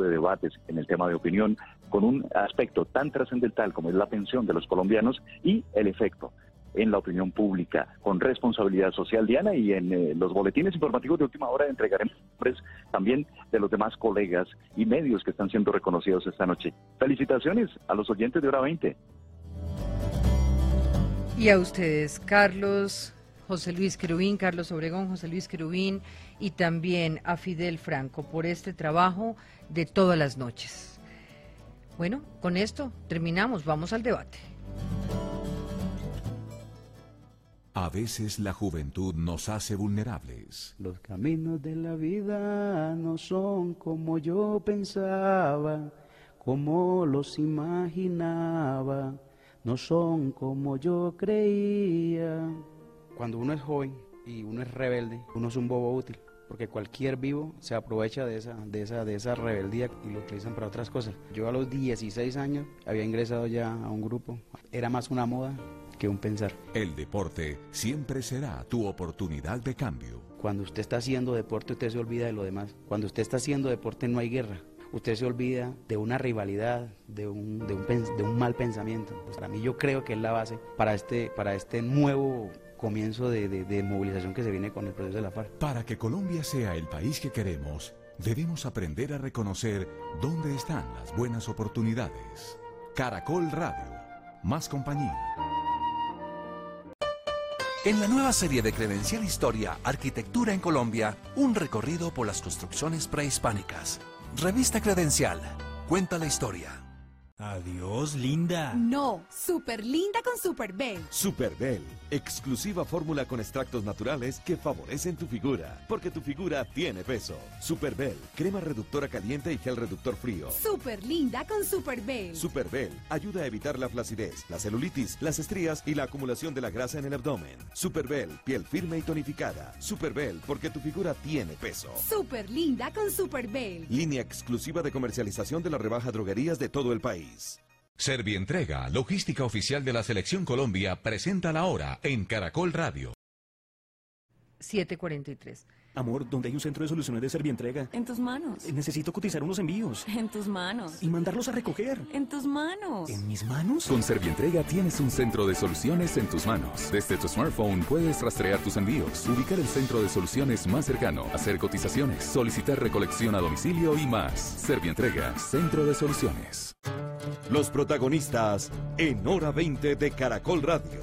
de debates en el tema de opinión, con un aspecto tan trascendental como es la pensión de los colombianos y el efecto en la opinión pública, con responsabilidad social, Diana, y en los boletines informativos de última hora entregaremos nombres también de los demás colegas y medios que están siendo reconocidos esta noche. Felicitaciones a los oyentes de Hora 20. Y a ustedes, Carlos, José Luis Querubín, Carlos Obregón, José Luis Querubín, y también a Fidel Franco por este trabajo de todas las noches. Bueno, con esto terminamos, vamos al debate. A veces la juventud nos hace vulnerables. Los caminos de la vida no son como yo pensaba, como los imaginaba, no son como yo creía. Cuando uno es joven y uno es rebelde, uno es un bobo útil, porque cualquier vivo se aprovecha de esa rebeldía y lo utilizan para otras cosas. Yo a los 16 años había ingresado ya a un grupo, era más una moda que un pensar. El deporte siempre será tu oportunidad de cambio. Cuando usted está haciendo deporte, usted se olvida de lo demás. Cuando usted está haciendo deporte no hay guerra. Usted se olvida de una rivalidad, de un mal pensamiento. Pues para mí yo creo que es la base para este nuevo comienzo de movilización que se viene con el proceso de la FARC. Para que Colombia sea el país que queremos, debemos aprender a reconocer dónde están las buenas oportunidades. Caracol Radio, más compañía. En la nueva serie de Credencial Historia, Arquitectura en Colombia, un recorrido por las construcciones prehispánicas. Revista Credencial, cuenta la historia. Adiós, linda. No, súper linda con Superbel. Superbel, exclusiva fórmula con extractos naturales que favorecen tu figura, porque tu figura tiene peso. Superbel, crema reductora caliente y gel reductor frío. Súper linda con Superbel. Superbel ayuda a evitar la flacidez, la celulitis, las estrías y la acumulación de la grasa en el abdomen. Superbel, piel firme y tonificada. Superbel, porque tu figura tiene peso. Súper linda con Superbel. Línea exclusiva de comercialización de la rebaja droguerías de todo el país. Servientrega, logística oficial de la Selección Colombia, presenta la hora en Caracol Radio. 7:43. Amor, ¿dónde hay un centro de soluciones de Servientrega? En tus manos. Necesito cotizar unos envíos. En tus manos. Y mandarlos a recoger. En tus manos. ¿En mis manos? Con Servientrega tienes un centro de soluciones en tus manos. Desde tu smartphone puedes rastrear tus envíos, ubicar el centro de soluciones más cercano, hacer cotizaciones, solicitar recolección a domicilio y más. Servientrega, centro de soluciones. Los protagonistas en Hora 20 de Caracol Radio.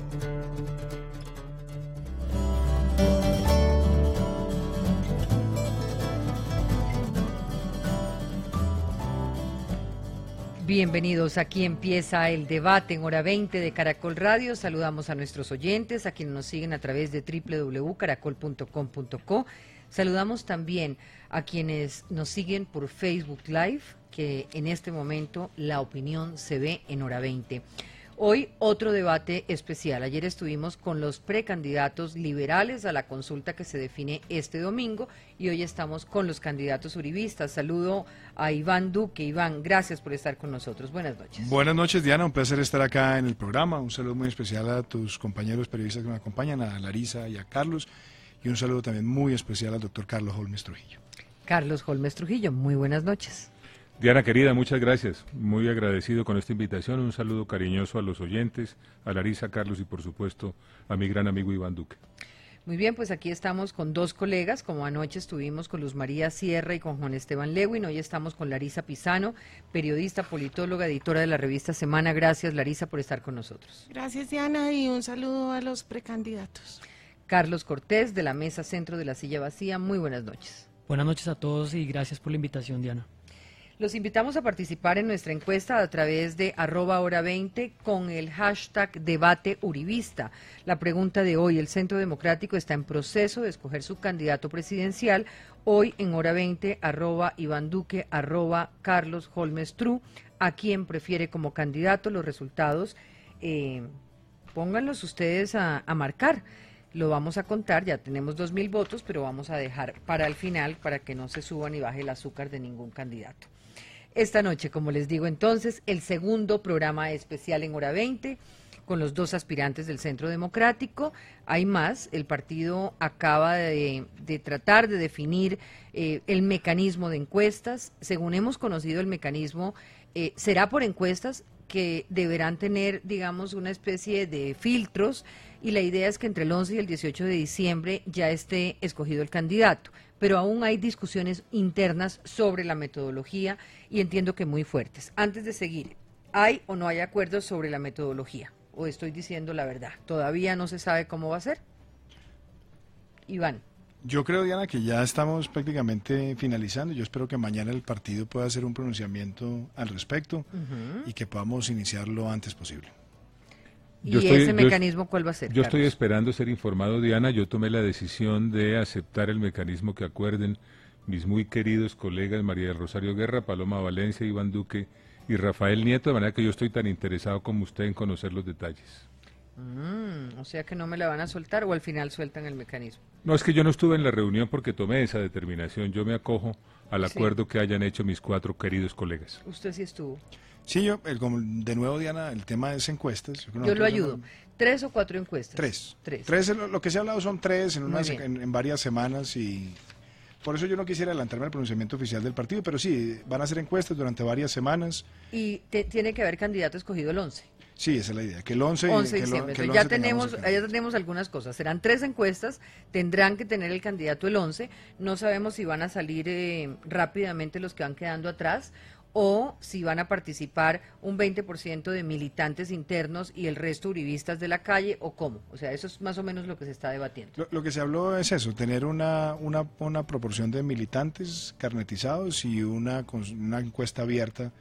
Bienvenidos, aquí empieza el debate en Hora 20 de Caracol Radio. Saludamos a nuestros oyentes, a quienes nos siguen a través de www.caracol.com.co. Saludamos también a quienes nos siguen por Facebook Live, que en este momento la opinión se ve en Hora 20. Hoy otro debate especial. Ayer estuvimos con los precandidatos liberales a la consulta que se define este domingo y hoy estamos con los candidatos uribistas. Saludo a Iván Duque. Iván, gracias por estar con nosotros. Buenas noches. Buenas noches, Diana. Un placer estar acá en el programa. Un saludo muy especial a tus compañeros periodistas que me acompañan, a Larisa y a Carlos. Y un saludo también muy especial al doctor Carlos Holmes Trujillo. Carlos Holmes Trujillo, muy buenas noches. Diana querida, muchas gracias. Muy agradecido con esta invitación. Un saludo cariñoso a los oyentes, a Larisa, Carlos y por supuesto a mi gran amigo Iván Duque. Muy bien, pues aquí estamos con dos colegas, como anoche estuvimos con Luz María Sierra y con Juan Esteban Lewin. Hoy estamos con Larisa Pisano, periodista, politóloga, editora de la revista Semana. Gracias, Larisa, por estar con nosotros. Gracias, Diana, y un saludo a los precandidatos. Carlos Cortés, de la Mesa Centro de la Silla Vacía. Muy buenas noches. Buenas noches a todos y gracias por la invitación, Diana. Los invitamos a participar en nuestra encuesta a través de @hora20 con el hashtag debate uribista. La pregunta de hoy: el Centro Democrático está en proceso de escoger su candidato presidencial. Hoy en Hora 20, @Iván Duque, @Carlos Holmes Tru. ¿A quién prefiere como candidato? Los resultados, pónganlos ustedes a marcar. Lo vamos a contar, ya tenemos 2.000 votos, pero vamos a dejar para el final para que no se suba ni baje el azúcar de ningún candidato. Esta noche, como les digo entonces, el segundo programa especial en Hora 20, con los dos aspirantes del Centro Democrático. Hay más, el partido acaba de tratar de definir el mecanismo de encuestas. Según hemos conocido el mecanismo, será por encuestas que deberán tener, digamos, una especie de filtros, y la idea es que entre el 11 y el 18 de diciembre ya esté escogido el candidato. Pero aún hay discusiones internas sobre la metodología y entiendo que muy fuertes. Antes de seguir, ¿hay o no hay acuerdos sobre la metodología? ¿O estoy diciendo la verdad? ¿Todavía no se sabe cómo va a ser? Iván. Yo creo, Diana, que ya estamos prácticamente finalizando. Yo espero que mañana el partido pueda hacer un pronunciamiento al respecto y que podamos iniciar lo antes posible. ¿Y ese mecanismo cuál va a ser? Yo estoy esperando ser informado, Diana. Yo tomé la decisión de aceptar el mecanismo que acuerden mis muy queridos colegas María del Rosario Guerra, Paloma Valencia, Iván Duque y Rafael Nieto, de manera que yo estoy tan interesado como usted en conocer los detalles. O sea que no me la van a soltar, o al final sueltan el mecanismo. No, es que yo no estuve en la reunión porque tomé esa determinación. Yo me acojo al acuerdo que hayan hecho mis 4 queridos colegas. ¿Usted sí estuvo? Sí, de nuevo, Diana, el tema es encuestas. Yo lo ayudo. 3 o 4 encuestas. 3. 3, lo que se ha hablado son 3 en varias semanas, y por eso yo no quisiera adelantarme al pronunciamiento oficial del partido, pero sí, van a hacer encuestas durante varias semanas. Y tiene que haber candidato escogido el 11. Sí, esa es la idea, que el 11 de diciembre. Ya tenemos algunas cosas. Serán 3 encuestas, tendrán que tener el candidato el 11. No sabemos si van a salir rápidamente los que van quedando atrás, o si van a participar un 20% de militantes internos y el resto uribistas de la calle, o cómo. O sea, eso es más o menos lo que se está debatiendo. Lo que se habló es eso, tener una proporción de militantes carnetizados y una encuesta abierta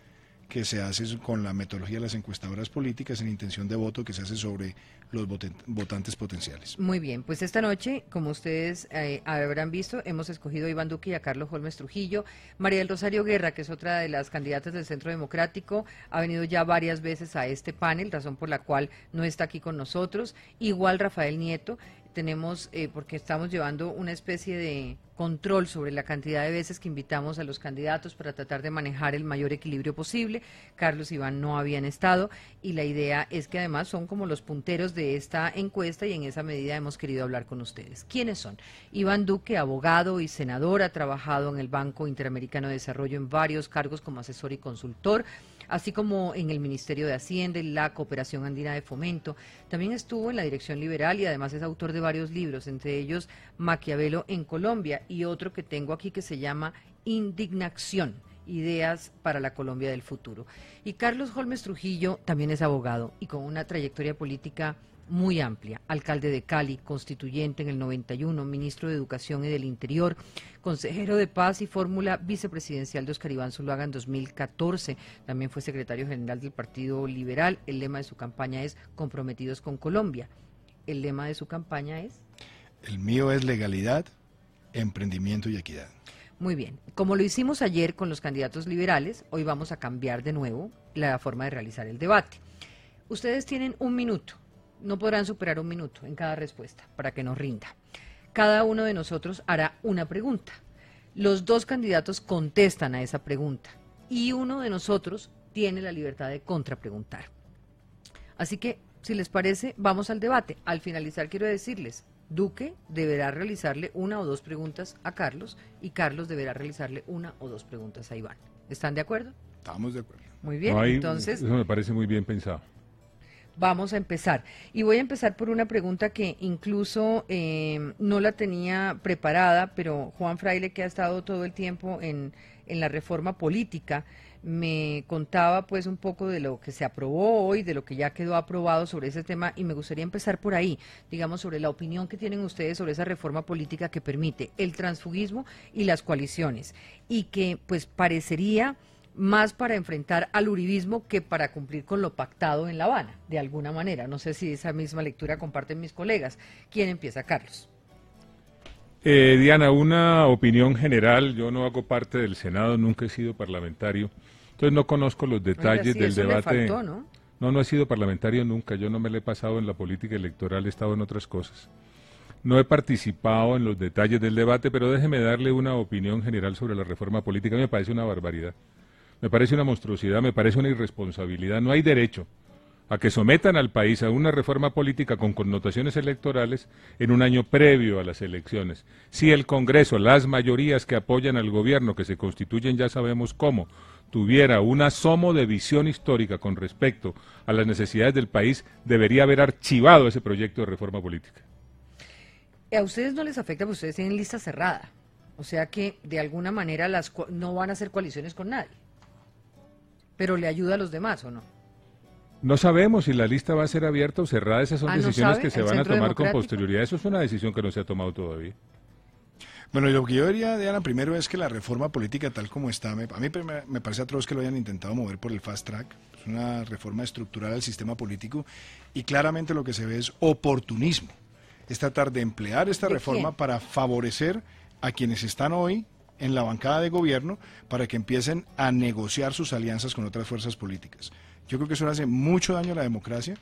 que se hace con la metodología de las encuestadoras políticas en intención de voto, que se hace sobre los votantes potenciales. Muy bien, pues esta noche, como ustedes habrán visto, hemos escogido a Iván Duque y a Carlos Holmes Trujillo. María del Rosario Guerra, que es otra de las candidatas del Centro Democrático, ha venido ya varias veces a este panel, razón por la cual no está aquí con nosotros. Igual Rafael Nieto. Tenemos, porque estamos llevando una especie de control sobre la cantidad de veces que invitamos a los candidatos para tratar de manejar el mayor equilibrio posible. Carlos y Iván no habían estado, y la idea es que además son como los punteros de esta encuesta, y en esa medida hemos querido hablar con ustedes. ¿Quiénes son? Iván Duque, abogado y senador, ha trabajado en el Banco Interamericano de Desarrollo en varios cargos como asesor y consultor, así como en el Ministerio de Hacienda y la Cooperación Andina de Fomento. También estuvo en la Dirección Liberal y además es autor de varios libros, entre ellos Maquiavelo en Colombia, y otro que tengo aquí que se llama Indignación, ideas para la Colombia del futuro. Y Carlos Holmes Trujillo también es abogado y con una trayectoria política muy amplia, alcalde de Cali, constituyente en el 91, ministro de Educación y del Interior, consejero de Paz y fórmula vicepresidencial de Oscar Iván Zuluaga en 2014, también fue secretario general del Partido Liberal. El lema de su campaña es Comprometidos con Colombia. ¿El lema de su campaña es? El mío es legalidad, emprendimiento y equidad. Muy bien, como lo hicimos ayer con los candidatos liberales, hoy vamos a cambiar de nuevo la forma de realizar el debate. Ustedes tienen 1 minuto. No podrán superar 1 minuto en cada respuesta para que nos rinda. Cada uno de nosotros hará una pregunta. Los 2 candidatos contestan a esa pregunta y uno de nosotros tiene la libertad de contrapreguntar. Así que, si les parece, vamos al debate. Al finalizar quiero decirles, Duque deberá realizarle 1 o 2 preguntas a Carlos y Carlos deberá realizarle 1 o 2 preguntas a Iván. ¿Están de acuerdo? Estamos de acuerdo. Muy bien, entonces... Eso me parece muy bien pensado. Vamos a empezar. Y voy a empezar por una pregunta que incluso no la tenía preparada, pero Juan Fraile, que ha estado todo el tiempo en la reforma política, me contaba pues un poco de lo que se aprobó hoy, de lo que ya quedó aprobado sobre ese tema, y me gustaría empezar por ahí, digamos, sobre la opinión que tienen ustedes sobre esa reforma política que permite el transfugismo y las coaliciones, y que pues parecería más para enfrentar al uribismo que para cumplir con lo pactado en La Habana, de alguna manera. No sé si esa misma lectura comparten mis colegas. ¿Quién empieza, Carlos? Diana, una opinión general. Yo no hago parte del Senado, nunca he sido parlamentario, entonces no conozco los detalles del debate. Le faltó, ¿no? No he sido parlamentario nunca, yo no me le he pasado en la política electoral, he estado en otras cosas. No he participado en los detalles del debate, pero déjeme darle una opinión general sobre la reforma política. Me parece una barbaridad. Me parece una monstruosidad, me parece una irresponsabilidad. No hay derecho a que sometan al país a una reforma política con connotaciones electorales en un año previo a las elecciones. Si el Congreso, las mayorías que apoyan al gobierno, que se constituyen ya sabemos cómo, tuviera un asomo de visión histórica con respecto a las necesidades del país, debería haber archivado ese proyecto de reforma política. A ustedes no les afecta porque ustedes tienen lista cerrada, o sea que de alguna manera no van a hacer coaliciones con nadie, pero le ayuda a los demás, ¿o no? No sabemos si la lista va a ser abierta o cerrada, esas son decisiones que se van a tomar con posterioridad, eso es una decisión que no se ha tomado todavía. Bueno, lo que yo diría, Diana, primero es que la reforma política tal como está, a mí me parece atroz que lo hayan intentado mover por el fast track, es una reforma estructural al sistema político y claramente lo que se ve es oportunismo, es tratar de emplear esta reforma para favorecer a quienes están hoy en la bancada de gobierno para que empiecen a negociar sus alianzas con otras fuerzas políticas. Yo creo que eso le hace mucho daño a la democracia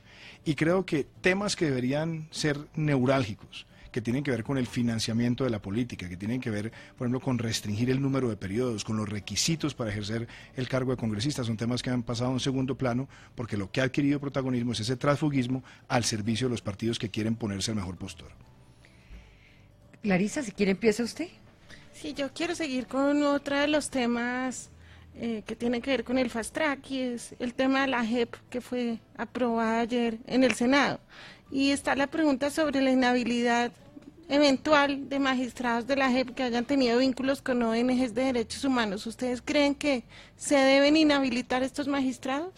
y creo que temas que deberían ser neurálgicos, que tienen que ver con el financiamiento de la política, que tienen que ver, por ejemplo, con restringir el número de periodos, con los requisitos para ejercer el cargo de congresista, son temas que han pasado a un segundo plano porque lo que ha adquirido protagonismo es ese transfugismo al servicio de los partidos que quieren ponerse el mejor postor. Larisa, si quiere empieza usted. Sí, yo quiero seguir con otro de los temas que tienen que ver con el fast track y es el tema de la JEP que fue aprobada ayer en el Senado. Y está la pregunta sobre la inhabilidad eventual de magistrados de la JEP que hayan tenido vínculos con ONGs de derechos humanos. ¿Ustedes creen que se deben inhabilitar estos magistrados?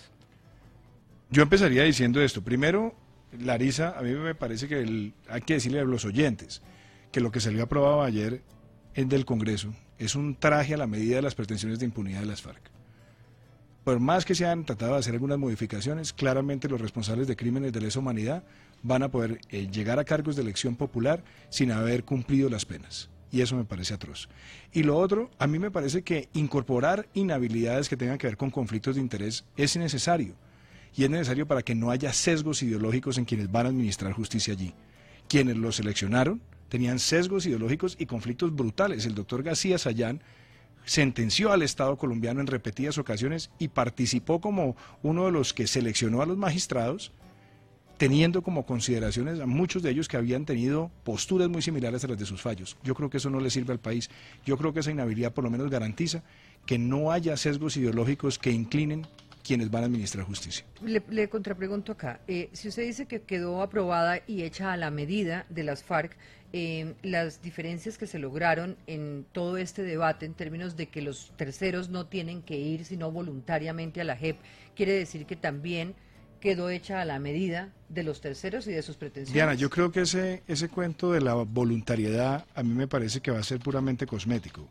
Yo empezaría diciendo esto. Primero, Larisa, a mí me parece que hay que decirle a los oyentes que lo que salió aprobado ayer del Congreso es un traje a la medida de las pretensiones de impunidad de las FARC. Por más que se han tratado de hacer algunas modificaciones, claramente los responsables de crímenes de lesa humanidad van a poder llegar a cargos de elección popular sin haber cumplido las penas. Y eso me parece atroz. Y lo otro, a mí me parece que incorporar inhabilidades que tengan que ver con conflictos de interés es necesario. Y es necesario para que no haya sesgos ideológicos en quienes van a administrar justicia allí. Quienes lo seleccionaron tenían sesgos ideológicos y conflictos brutales. El doctor García Sayán sentenció al Estado colombiano en repetidas ocasiones y participó como uno de los que seleccionó a los magistrados, teniendo como consideraciones a muchos de ellos que habían tenido posturas muy similares a las de sus fallos. Yo creo que eso no le sirve al país. Yo creo que esa inhabilidad por lo menos garantiza que no haya sesgos ideológicos que inclinen quienes van a administrar justicia. Le contrapregunto acá, si usted dice que quedó aprobada y hecha a la medida de las FARC, las diferencias que se lograron en todo este debate en términos de que los terceros no tienen que ir sino voluntariamente a la JEP, ¿quiere decir que también quedó hecha a la medida de los terceros y de sus pretensiones? Diana, yo creo que ese cuento de la voluntariedad a mí me parece que va a ser puramente cosmético,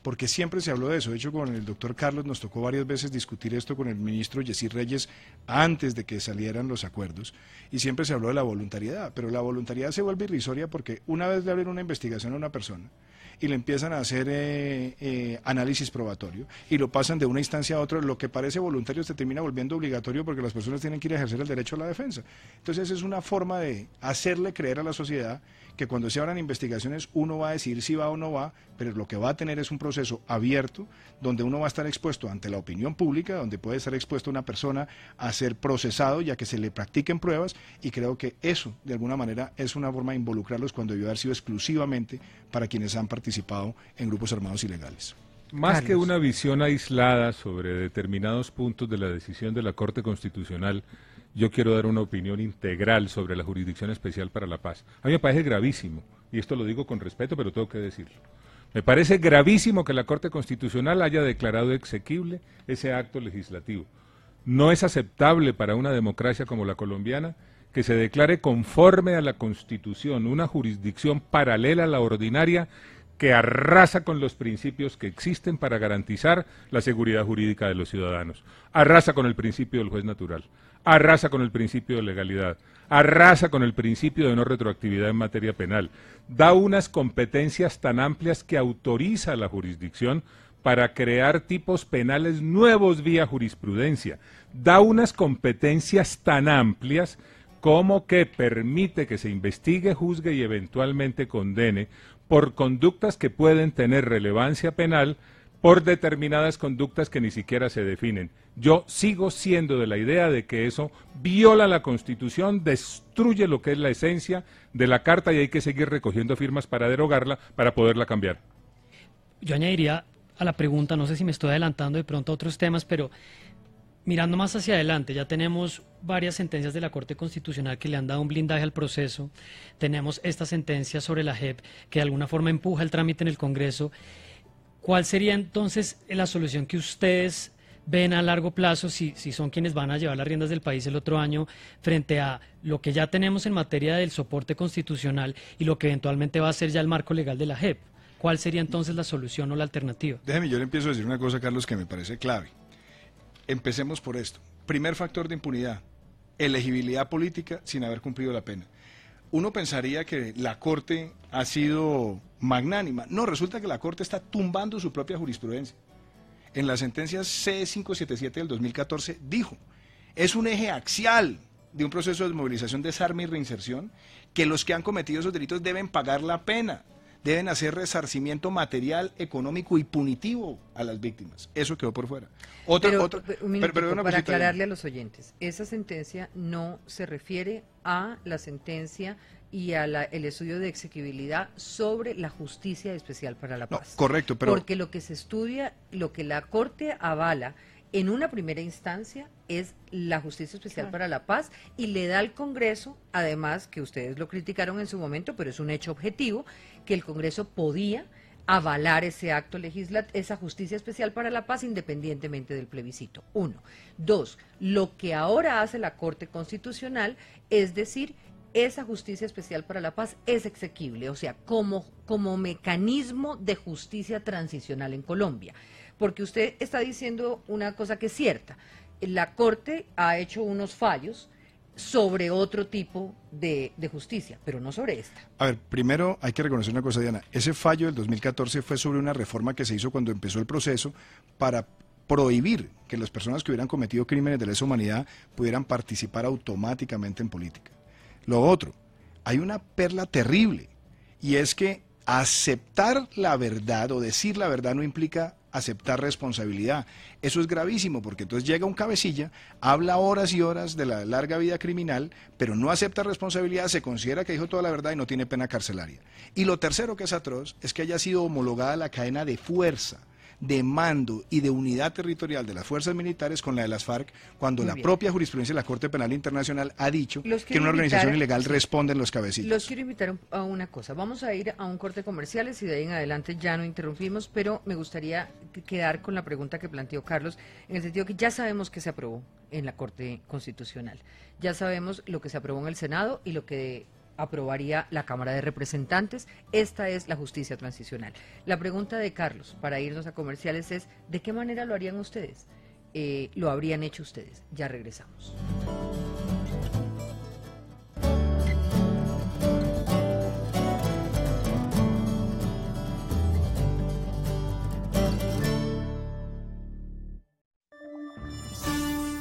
porque siempre se habló de eso. De hecho, con el doctor Carlos nos tocó varias veces discutir esto con el ministro Yesir Reyes antes de que salieran los acuerdos, y siempre se habló de la voluntariedad, pero la voluntariedad se vuelve irrisoria porque una vez le abren una investigación a una persona y le empiezan a hacer análisis probatorio y lo pasan de una instancia a otra, lo que parece voluntario se termina volviendo obligatorio porque las personas tienen que ir a ejercer el derecho a la defensa. Entonces es una forma de hacerle creer a la sociedad que cuando se abran investigaciones uno va a decidir si va o no va, pero lo que va a tener es un proceso abierto donde uno va a estar expuesto ante la opinión pública, donde puede estar expuesto una persona a ser procesado ya que se le practiquen pruebas, y creo que eso de alguna manera es una forma de involucrarlos cuando debió haber sido exclusivamente para quienes han participado en grupos armados ilegales. Más que una visión aislada sobre determinados puntos de la decisión de la Corte Constitucional, yo quiero dar una opinión integral sobre la Jurisdicción Especial para la Paz. A mí me parece gravísimo, y esto lo digo con respeto, pero tengo que decirlo. Me parece gravísimo que la Corte Constitucional haya declarado exequible ese acto legislativo. No es aceptable para una democracia como la colombiana que se declare conforme a la Constitución una jurisdicción paralela a la ordinaria que arrasa con los principios que existen para garantizar la seguridad jurídica de los ciudadanos, arrasa con el principio del juez natural, arrasa con el principio de legalidad, arrasa con el principio de no retroactividad en materia penal, da unas competencias tan amplias que autoriza a la jurisdicción para crear tipos penales nuevos vía jurisprudencia, da unas competencias tan amplias como que permite que se investigue, juzgue y eventualmente condene por conductas que pueden tener relevancia penal por determinadas conductas que ni siquiera se definen. Yo sigo siendo de la idea de que eso viola la Constitución, destruye lo que es la esencia de la Carta y hay que seguir recogiendo firmas para derogarla, para poderla cambiar. Yo añadiría a la pregunta, no sé si me estoy adelantando de pronto a otros temas, pero mirando más hacia adelante, ya tenemos varias sentencias de la Corte Constitucional que le han dado un blindaje al proceso, tenemos esta sentencia sobre la JEP que de alguna forma empuja el trámite en el Congreso. ¿Cuál sería entonces la solución que ustedes ven a largo plazo, si son quienes van a llevar las riendas del país el otro año, frente a lo que ya tenemos en materia del soporte constitucional y lo que eventualmente va a ser ya el marco legal de la JEP? ¿Cuál sería entonces la solución o la alternativa? Déjeme, yo le empiezo a decir una cosa, Carlos, que me parece clave. Empecemos por esto. Primer factor de impunidad, elegibilidad política sin haber cumplido la pena. Uno pensaría que la Corte ha sido magnánima. No, resulta que la Corte está tumbando su propia jurisprudencia. En la sentencia C577 del 2014 dijo, es un eje axial de un proceso de desmovilización, desarme y reinserción, que los que han cometido esos delitos deben pagar la pena, deben hacer resarcimiento material, económico y punitivo a las víctimas. Eso quedó por fuera. Para aclararle a los oyentes, esa sentencia no se refiere a la sentencia y a el estudio de exequibilidad sobre la Justicia Especial para la Paz. No, correcto, pero... Porque lo que se estudia, lo que la Corte avala en una primera instancia es la Justicia Especial para la Paz y le da al Congreso, además que ustedes lo criticaron en su momento, pero es un hecho objetivo, que el Congreso podía avalar ese acto legislativo, esa Justicia Especial para la Paz independientemente del plebiscito. 1. 2. Lo que ahora hace la Corte Constitucional es decir, esa Justicia Especial para la Paz es exequible, o sea, como mecanismo de justicia transicional en Colombia. Porque usted está diciendo una cosa que es cierta. La Corte ha hecho unos fallos sobre otro tipo de justicia, pero no sobre esta. A ver, primero hay que reconocer una cosa, Diana. Ese fallo del 2014 fue sobre una reforma que se hizo cuando empezó el proceso para prohibir que las personas que hubieran cometido crímenes de lesa humanidad pudieran participar automáticamente en política. Lo otro, hay una perla terrible, y es que aceptar la verdad o decir la verdad no implica aceptar responsabilidad. Eso es gravísimo, porque entonces llega un cabecilla, habla horas y horas de la larga vida criminal, pero no acepta responsabilidad, se considera que dijo toda la verdad y no tiene pena carcelaria. Y lo tercero que es atroz es que haya sido homologada la cadena de fuerza, de mando y de unidad territorial de las fuerzas militares con la de las FARC, cuando la propia jurisprudencia de la Corte Penal Internacional ha dicho que en una organización ilegal responden los cabecillas. Los quiero invitar a una cosa. Vamos a ir a un corte comerciales y de ahí en adelante ya no interrumpimos, pero me gustaría quedar con la pregunta que planteó Carlos, en el sentido que ya sabemos que se aprobó en la Corte Constitucional. Ya sabemos lo que se aprobó en el Senado y lo que aprobaría la Cámara de Representantes. Esta es la justicia transicional. La pregunta de Carlos, para irnos a comerciales, es ¿de qué manera lo harían ustedes? ¿Lo habrían hecho ustedes? Ya regresamos.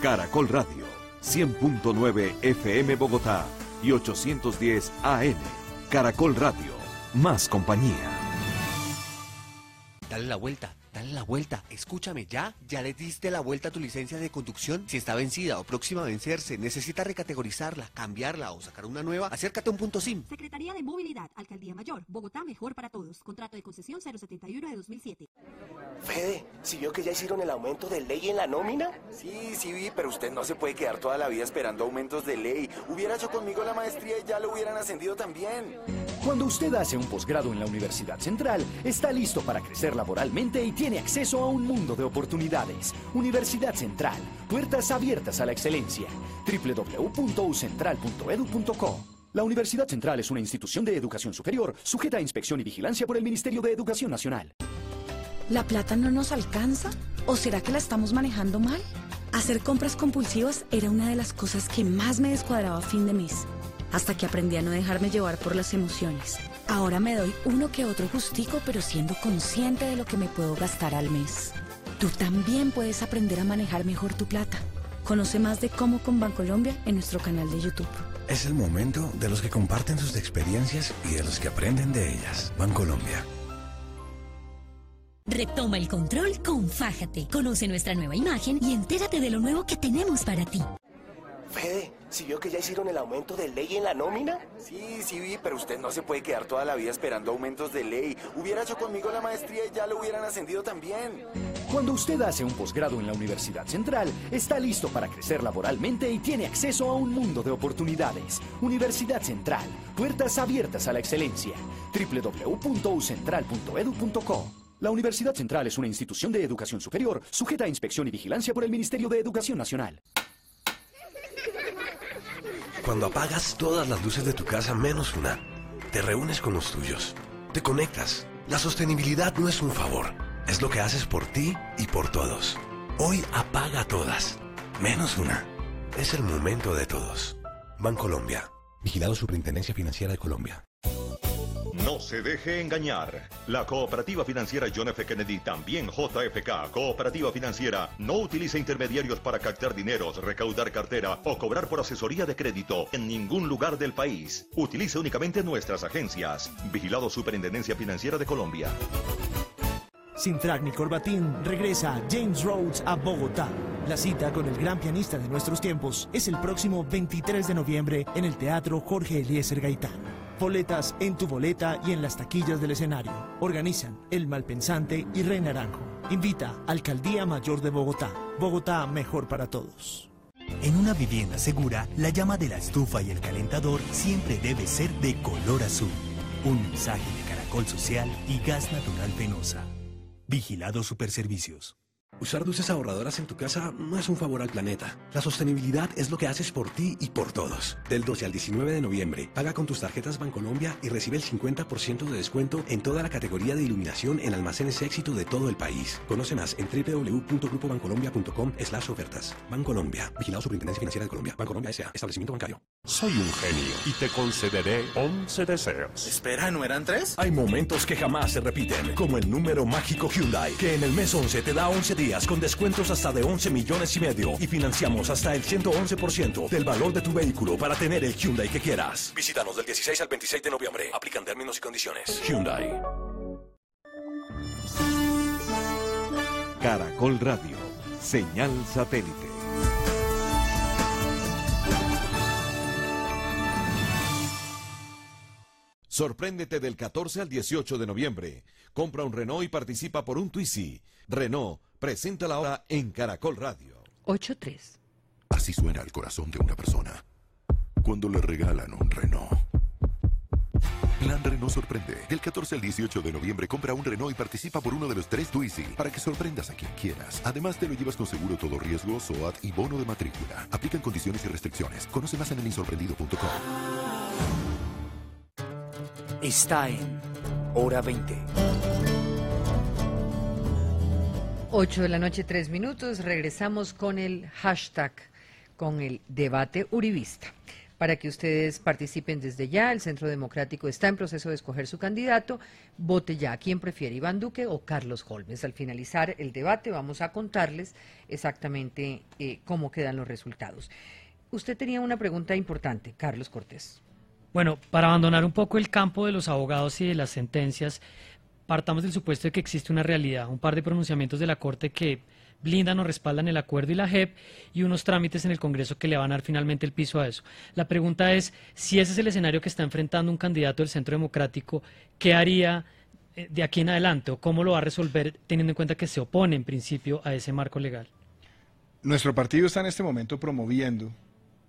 Caracol Radio, 100.9 FM Bogotá y 810 AM. Caracol Radio, más compañía. Dale la vuelta, escúchame, ¿ya le diste la vuelta a tu licencia de conducción? Si está vencida o próxima a vencerse, necesita recategorizarla, cambiarla o sacar una nueva, acércate a un punto SIM. Secretaría de Movilidad, Alcaldía Mayor, Bogotá, mejor para todos. Contrato de concesión 071 de 2007. Fede, ¿sí vio que ya hicieron el aumento de ley en la nómina? Sí vi, pero usted no se puede quedar toda la vida esperando aumentos de ley. Hubiera hecho conmigo la maestría y ya lo hubieran ascendido también. Cuando usted hace un posgrado en la Universidad Central, está listo para crecer laboralmente y tiene acceso a un mundo de oportunidades. Universidad Central, puertas abiertas a la excelencia. www.ucentral.edu.co. La Universidad Central es una institución de educación superior sujeta a inspección y vigilancia por el Ministerio de Educación Nacional. ¿La plata no nos alcanza? ¿O será que la estamos manejando mal? Hacer compras compulsivas era una de las cosas que más me descuadraba a fin de mes, hasta que aprendí a no dejarme llevar por las emociones. Ahora me doy uno que otro gustico, pero siendo consciente de lo que me puedo gastar al mes. Tú también puedes aprender a manejar mejor tu plata. Conoce más de cómo con Bancolombia en nuestro canal de YouTube. Es el momento de los que comparten sus experiencias y de los que aprenden de ellas. Bancolombia. Retoma el control con Fájate. Conoce nuestra nueva imagen y entérate de lo nuevo que tenemos para ti. Fede, ¿sí vio que ya hicieron el aumento de ley en la nómina? Sí vi, pero usted no se puede quedar toda la vida esperando aumentos de ley. Hubiera hecho conmigo la maestría y ya lo hubieran ascendido también. Cuando usted hace un posgrado en la Universidad Central, está listo para crecer laboralmente y tiene acceso a un mundo de oportunidades. Universidad Central, puertas abiertas a la excelencia. www.ucentral.edu.co. La Universidad Central es una institución de educación superior sujeta a inspección y vigilancia por el Ministerio de Educación Nacional. Cuando apagas todas las luces de tu casa menos una, te reúnes con los tuyos, te conectas. La sostenibilidad no es un favor, es lo que haces por ti y por todos. Hoy apaga todas, menos una. Es el momento de todos. Bancolombia. Vigilado Superintendencia Financiera de Colombia. No se deje engañar. La Cooperativa Financiera John F. Kennedy, también JFK, Cooperativa Financiera, no utiliza intermediarios para captar dineros, recaudar cartera o cobrar por asesoría de crédito en ningún lugar del país. Utiliza únicamente nuestras agencias. Vigilado Superintendencia Financiera de Colombia. Sin frac ni corbatín, regresa James Rhodes a Bogotá. La cita con el gran pianista de nuestros tiempos es el próximo 23 de noviembre en el Teatro Jorge Eliezer Gaitán. Boletas en tu boleta y en las taquillas del escenario. Organizan El Malpensante y Rey Naranjo. Invita Alcaldía Mayor de Bogotá. Bogotá, mejor para todos. En una vivienda segura, la llama de la estufa y el calentador siempre debe ser de color azul. Un mensaje de Caracol Social y Gas Natural Fenosa. Vigilado Superservicios. Usar luces ahorradoras en tu casa no es un favor al planeta. La sostenibilidad es lo que haces por ti y por todos. Del 12 al 19 de noviembre, paga con tus tarjetas Bancolombia y recibe el 50% de descuento en toda la categoría de iluminación en almacenes Éxito de todo el país. Conoce más en www.grupobancolombia.com/ofertas. Bancolombia. Vigilado Superintendencia Financiera de Colombia. Bancolombia S.A. Establecimiento bancario. Soy un genio y te concederé 11 deseos. Espera, ¿no eran 3? Hay momentos que jamás se repiten, como el número mágico Hyundai, que en el mes 11 te da 11 días con descuentos hasta de 11,5 millones y financiamos hasta el 111% del valor de tu vehículo para tener el Hyundai que quieras. Visítanos del 16 al 26 de noviembre. Aplican términos y condiciones. Hyundai. Caracol Radio, señal satélite. Sorpréndete del 14 al 18 de noviembre. Compra un Renault y participa por un Twizy. Renault presenta la hora en Caracol Radio. 8-3. Así suena el corazón de una persona cuando le regalan un Renault. Plan Renault sorprende. Del 14 al 18 de noviembre compra un Renault y participa por uno de los 3 Twizy para que sorprendas a quien quieras. Además te lo llevas con seguro todo riesgo, SOAT y bono de matrícula. Aplican condiciones y restricciones. Conoce más en elinsorprendido.com. Está en Hora 20. 8 de la noche, 3 minutos. Regresamos con el hashtag, con el debate uribista. Para que ustedes participen desde ya, el Centro Democrático está en proceso de escoger su candidato. Vote ya. ¿Quién prefiere, Iván Duque o Carlos Holmes? Al finalizar el debate vamos a contarles exactamente cómo quedan los resultados. Usted tenía una pregunta importante, Carlos Cortés. Bueno, para abandonar un poco el campo de los abogados y de las sentencias, partamos del supuesto de que existe una realidad, un par de pronunciamientos de la Corte que blindan o respaldan el acuerdo y la JEP y unos trámites en el Congreso que le van a dar finalmente el piso a eso. La pregunta es, si ese es el escenario que está enfrentando un candidato del Centro Democrático, ¿qué haría de aquí en adelante o cómo lo va a resolver teniendo en cuenta que se opone en principio a ese marco legal? Nuestro partido está en este momento promoviendo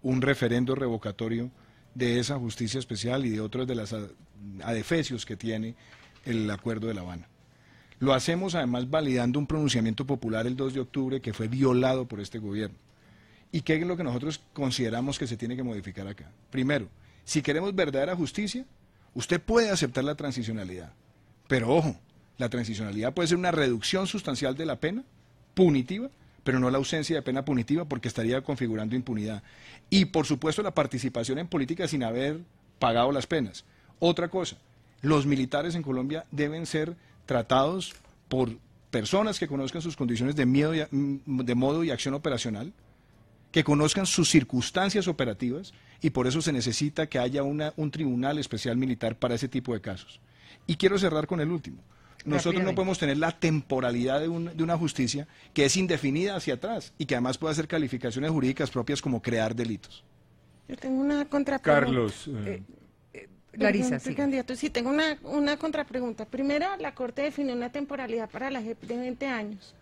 un referendo revocatorio de esa justicia especial y de otros de las adefesios que tiene el Acuerdo de La Habana. Lo hacemos además validando un pronunciamiento popular el 2 de octubre que fue violado por este gobierno. ¿Y qué es lo que nosotros consideramos que se tiene que modificar acá? Primero, si queremos verdadera justicia, usted puede aceptar la transicionalidad, pero ojo, la transicionalidad puede ser una reducción sustancial de la pena punitiva, pero no la ausencia de pena punitiva porque estaría configurando impunidad. Y por supuesto la participación en política sin haber pagado las penas. Otra cosa, los militares en Colombia deben ser tratados por personas que conozcan sus condiciones de modo y acción operacional, que conozcan sus circunstancias operativas y por eso se necesita que haya un tribunal especial militar para ese tipo de casos. Y quiero cerrar con el último. Nosotros no podemos tener la temporalidad de una justicia que es indefinida hacia atrás y que además puede hacer calificaciones jurídicas propias como crear delitos. Yo tengo una contrapregunta. Carlos. Larisa, sí. Candidato, sí, tengo una contrapregunta. Primero, la Corte definió una temporalidad para la JEP de 20 años.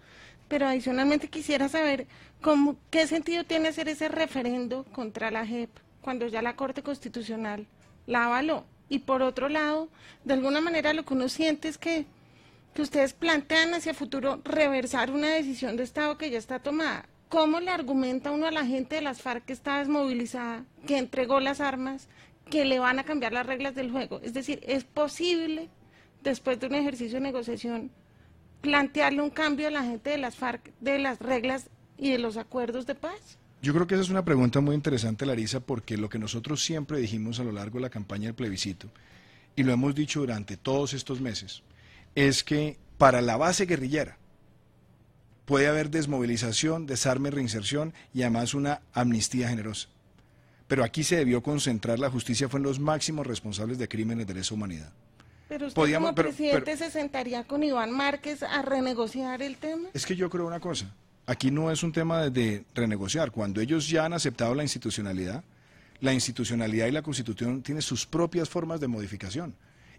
Pero adicionalmente quisiera saber qué sentido tiene hacer ese referendo contra la JEP cuando ya la Corte Constitucional la avaló. Y por otro lado, de alguna manera lo que uno siente es que ustedes plantean hacia futuro reversar una decisión de Estado que ya está tomada. ¿Cómo le argumenta uno a la gente de las FARC que está desmovilizada, que entregó las armas, que le van a cambiar las reglas del juego? Es decir, ¿es posible, después de un ejercicio de negociación, plantearle un cambio a la gente de las FARC de las reglas y de los acuerdos de paz? Yo creo que esa es una pregunta muy interesante, Larisa, porque lo que nosotros siempre dijimos a lo largo de la campaña del plebiscito, y lo hemos dicho durante todos estos meses, es que para la base guerrillera puede haber desmovilización, desarme, reinserción y además una amnistía generosa. Pero aquí se debió concentrar, la justicia fue en los máximos responsables de crímenes de lesa humanidad. Pero usted como presidente se sentaría con Iván Márquez a renegociar el tema. Es que yo creo una cosa, aquí no es un tema de renegociar. Cuando ellos ya han aceptado la institucionalidad y la Constitución tienen sus propias formas de modificación.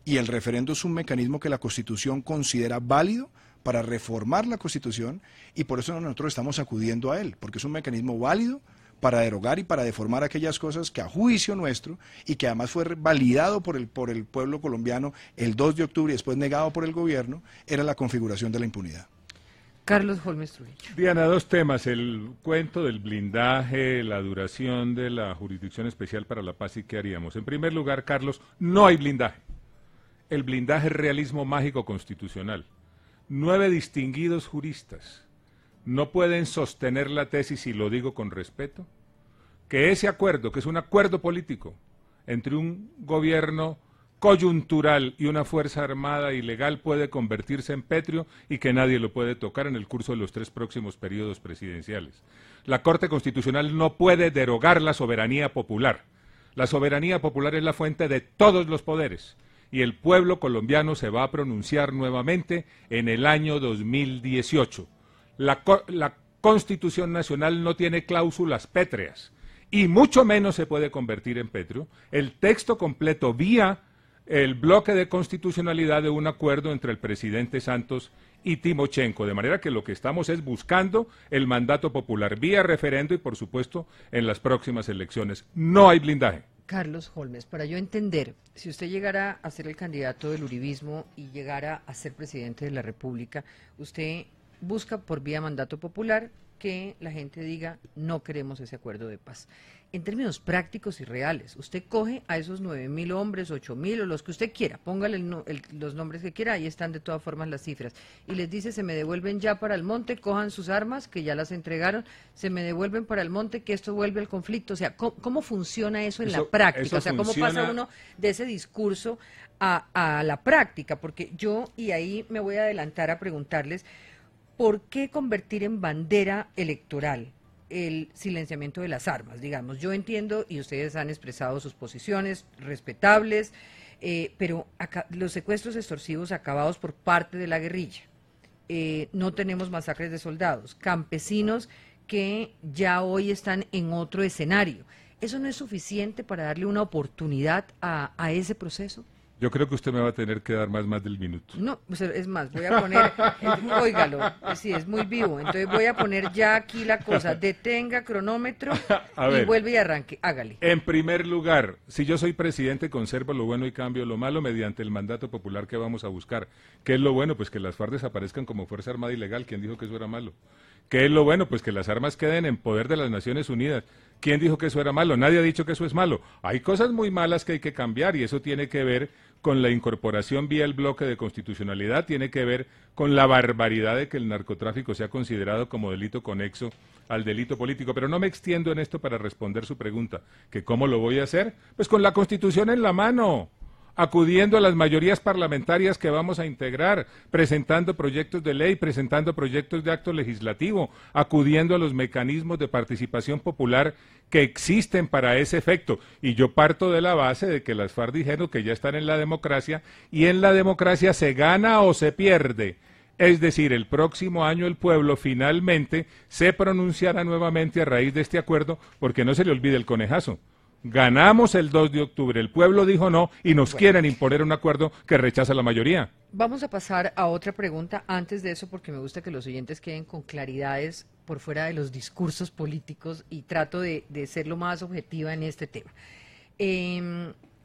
Y el referendo es un mecanismo que la Constitución considera válido para reformar la Constitución y por eso nosotros estamos acudiendo a él, porque es un mecanismo válido para derogar y para deformar aquellas cosas que a juicio nuestro y que además fue validado por el pueblo colombiano el 2 de octubre y después negado por el gobierno, era la configuración de la impunidad. Carlos Holmes Trujillo. Diana, dos temas, el cuento del blindaje, la duración de la Jurisdicción Especial para la Paz y qué haríamos. En primer lugar, Carlos, no hay blindaje. El blindaje es realismo mágico constitucional. 9 distinguidos juristas no pueden sostener la tesis, y lo digo con respeto, que ese acuerdo, que es un acuerdo político entre un gobierno coyuntural y una fuerza armada ilegal, puede convertirse en pétreo y que nadie lo puede tocar en el curso de los 3 próximos periodos presidenciales. La Corte Constitucional no puede derogar la soberanía popular. La soberanía popular es la fuente de todos los poderes y el pueblo colombiano se va a pronunciar nuevamente en el año 2018. La Constitución Nacional no tiene cláusulas pétreas y mucho menos se puede convertir en pétreo. El texto completo vía el bloque de constitucionalidad de un acuerdo entre el presidente Santos y Timochenko, de manera que lo que estamos es buscando el mandato popular vía referendo y por supuesto en las próximas elecciones. No hay blindaje. Carlos Holmes, para yo entender, si usted llegara a ser el candidato del uribismo y llegara a ser presidente de la República, usted busca por vía mandato popular que la gente diga no queremos ese acuerdo de paz. En términos prácticos y reales, usted coge a esos 9.000 hombres, 8.000 o los que usted quiera, póngale los nombres que quiera, ahí están de todas formas las cifras, y les dice se me devuelven ya para el monte, cojan sus armas que ya las entregaron, se me devuelven para el monte, que esto vuelve al conflicto. O sea, ¿cómo funciona eso en la práctica? O sea, ¿cómo pasa uno de ese discurso a la práctica? Porque yo, y ahí me voy a adelantar a preguntarles, ¿por qué convertir en bandera electoral el silenciamiento de las armas? Digamos, yo entiendo y ustedes han expresado sus posiciones respetables, pero acá, los secuestros extorsivos acabados por parte de la guerrilla, no tenemos masacres de soldados, campesinos que ya hoy están en otro escenario. ¿Eso no es suficiente para darle una oportunidad a ese proceso? Yo creo que usted me va a tener que dar más del minuto. No, pues es más, voy a poner, óigalo, sí, es muy vivo, entonces voy a poner ya aquí la cosa, detenga cronómetro y vuelve y arranque, hágale. En primer lugar, si yo soy presidente, conservo lo bueno y cambio lo malo mediante el mandato popular que vamos a buscar. ¿Qué es lo bueno? Pues que las FARC desaparezcan como fuerza armada ilegal. ¿Quién dijo que eso era malo? ¿Qué es lo bueno? Pues que las armas queden en poder de las Naciones Unidas. ¿Quién dijo que eso era malo? Nadie ha dicho que eso es malo. Hay cosas muy malas que hay que cambiar y eso tiene que ver con la incorporación vía el bloque de constitucionalidad, tiene que ver con la barbaridad de que el narcotráfico sea considerado como delito conexo al delito político. Pero no me extiendo en esto para responder su pregunta, que ¿cómo lo voy a hacer? Pues con la Constitución en la mano. acudiendo a las mayorías parlamentarias que vamos a integrar, presentando proyectos de ley, presentando proyectos de acto legislativo, acudiendo a los mecanismos de participación popular que existen para ese efecto. Y yo parto de la base de que las FARC dijeron que ya están en la democracia, y en la democracia se gana o se pierde. Es decir, el próximo año el pueblo finalmente se pronunciará nuevamente a raíz de este acuerdo, porque no se le olvide el conejazo. Ganamos el 2 de octubre, el pueblo dijo no y nos quieren imponer un acuerdo que rechaza la mayoría. Vamos a pasar a otra pregunta antes de eso, porque me gusta que los oyentes queden con claridades por fuera de los discursos políticos, y trato de ser lo más objetiva en este tema.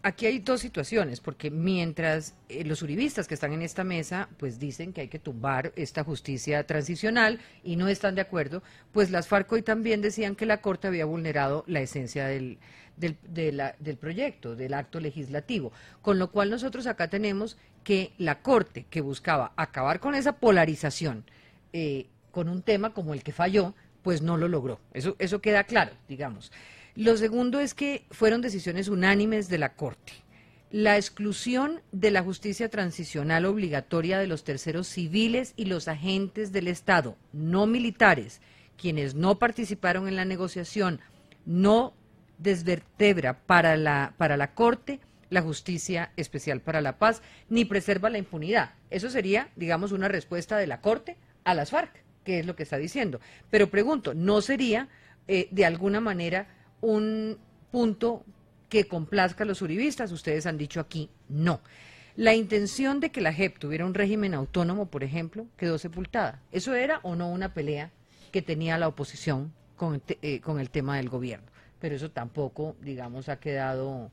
Aquí hay dos situaciones, porque mientras los uribistas que están en esta mesa pues dicen que hay que tumbar esta justicia transicional y no están de acuerdo, pues las FARC hoy también decían que la Corte había vulnerado la esencia del proyecto, del acto legislativo, con lo cual nosotros acá tenemos que la Corte, que buscaba acabar con esa polarización con un tema como el que falló, pues no lo logró. Eso queda claro, digamos. Lo segundo es que fueron decisiones unánimes de la Corte. La exclusión de la justicia transicional obligatoria de los terceros civiles y los agentes del Estado, no militares, quienes no participaron en la negociación, no desvertebra para la Corte la justicia especial para la paz, ni preserva la impunidad. Eso sería, digamos, una respuesta de la Corte a las FARC, que es lo que está diciendo. Pero pregunto, ¿no sería de alguna manera un punto que complazca a los uribistas? Ustedes han dicho aquí no. La intención de que la JEP tuviera un régimen autónomo, por ejemplo, quedó sepultada. ¿Eso era o no una pelea que tenía la oposición con el tema del gobierno? Pero eso tampoco, digamos, ha quedado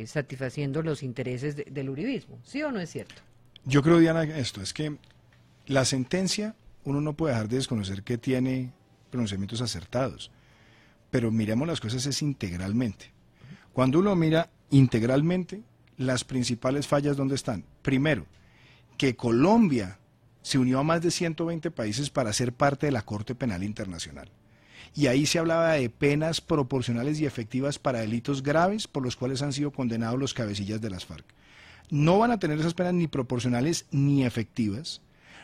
satisfaciendo los intereses del uribismo. ¿Sí o no es cierto? Yo creo, Diana, esto es que la sentencia, uno no puede dejar de desconocer que tiene pronunciamientos acertados. Pero miremos las cosas es integralmente. Cuando uno mira integralmente, las principales fallas, ¿dónde están? Primero, que Colombia se unió a más de 120 países para ser parte de la Corte Penal Internacional. Y ahí se hablaba de penas proporcionales y efectivas para delitos graves por los cuales han sido condenados los cabecillas de las FARC. No van a tener esas penas ni proporcionales ni efectivas,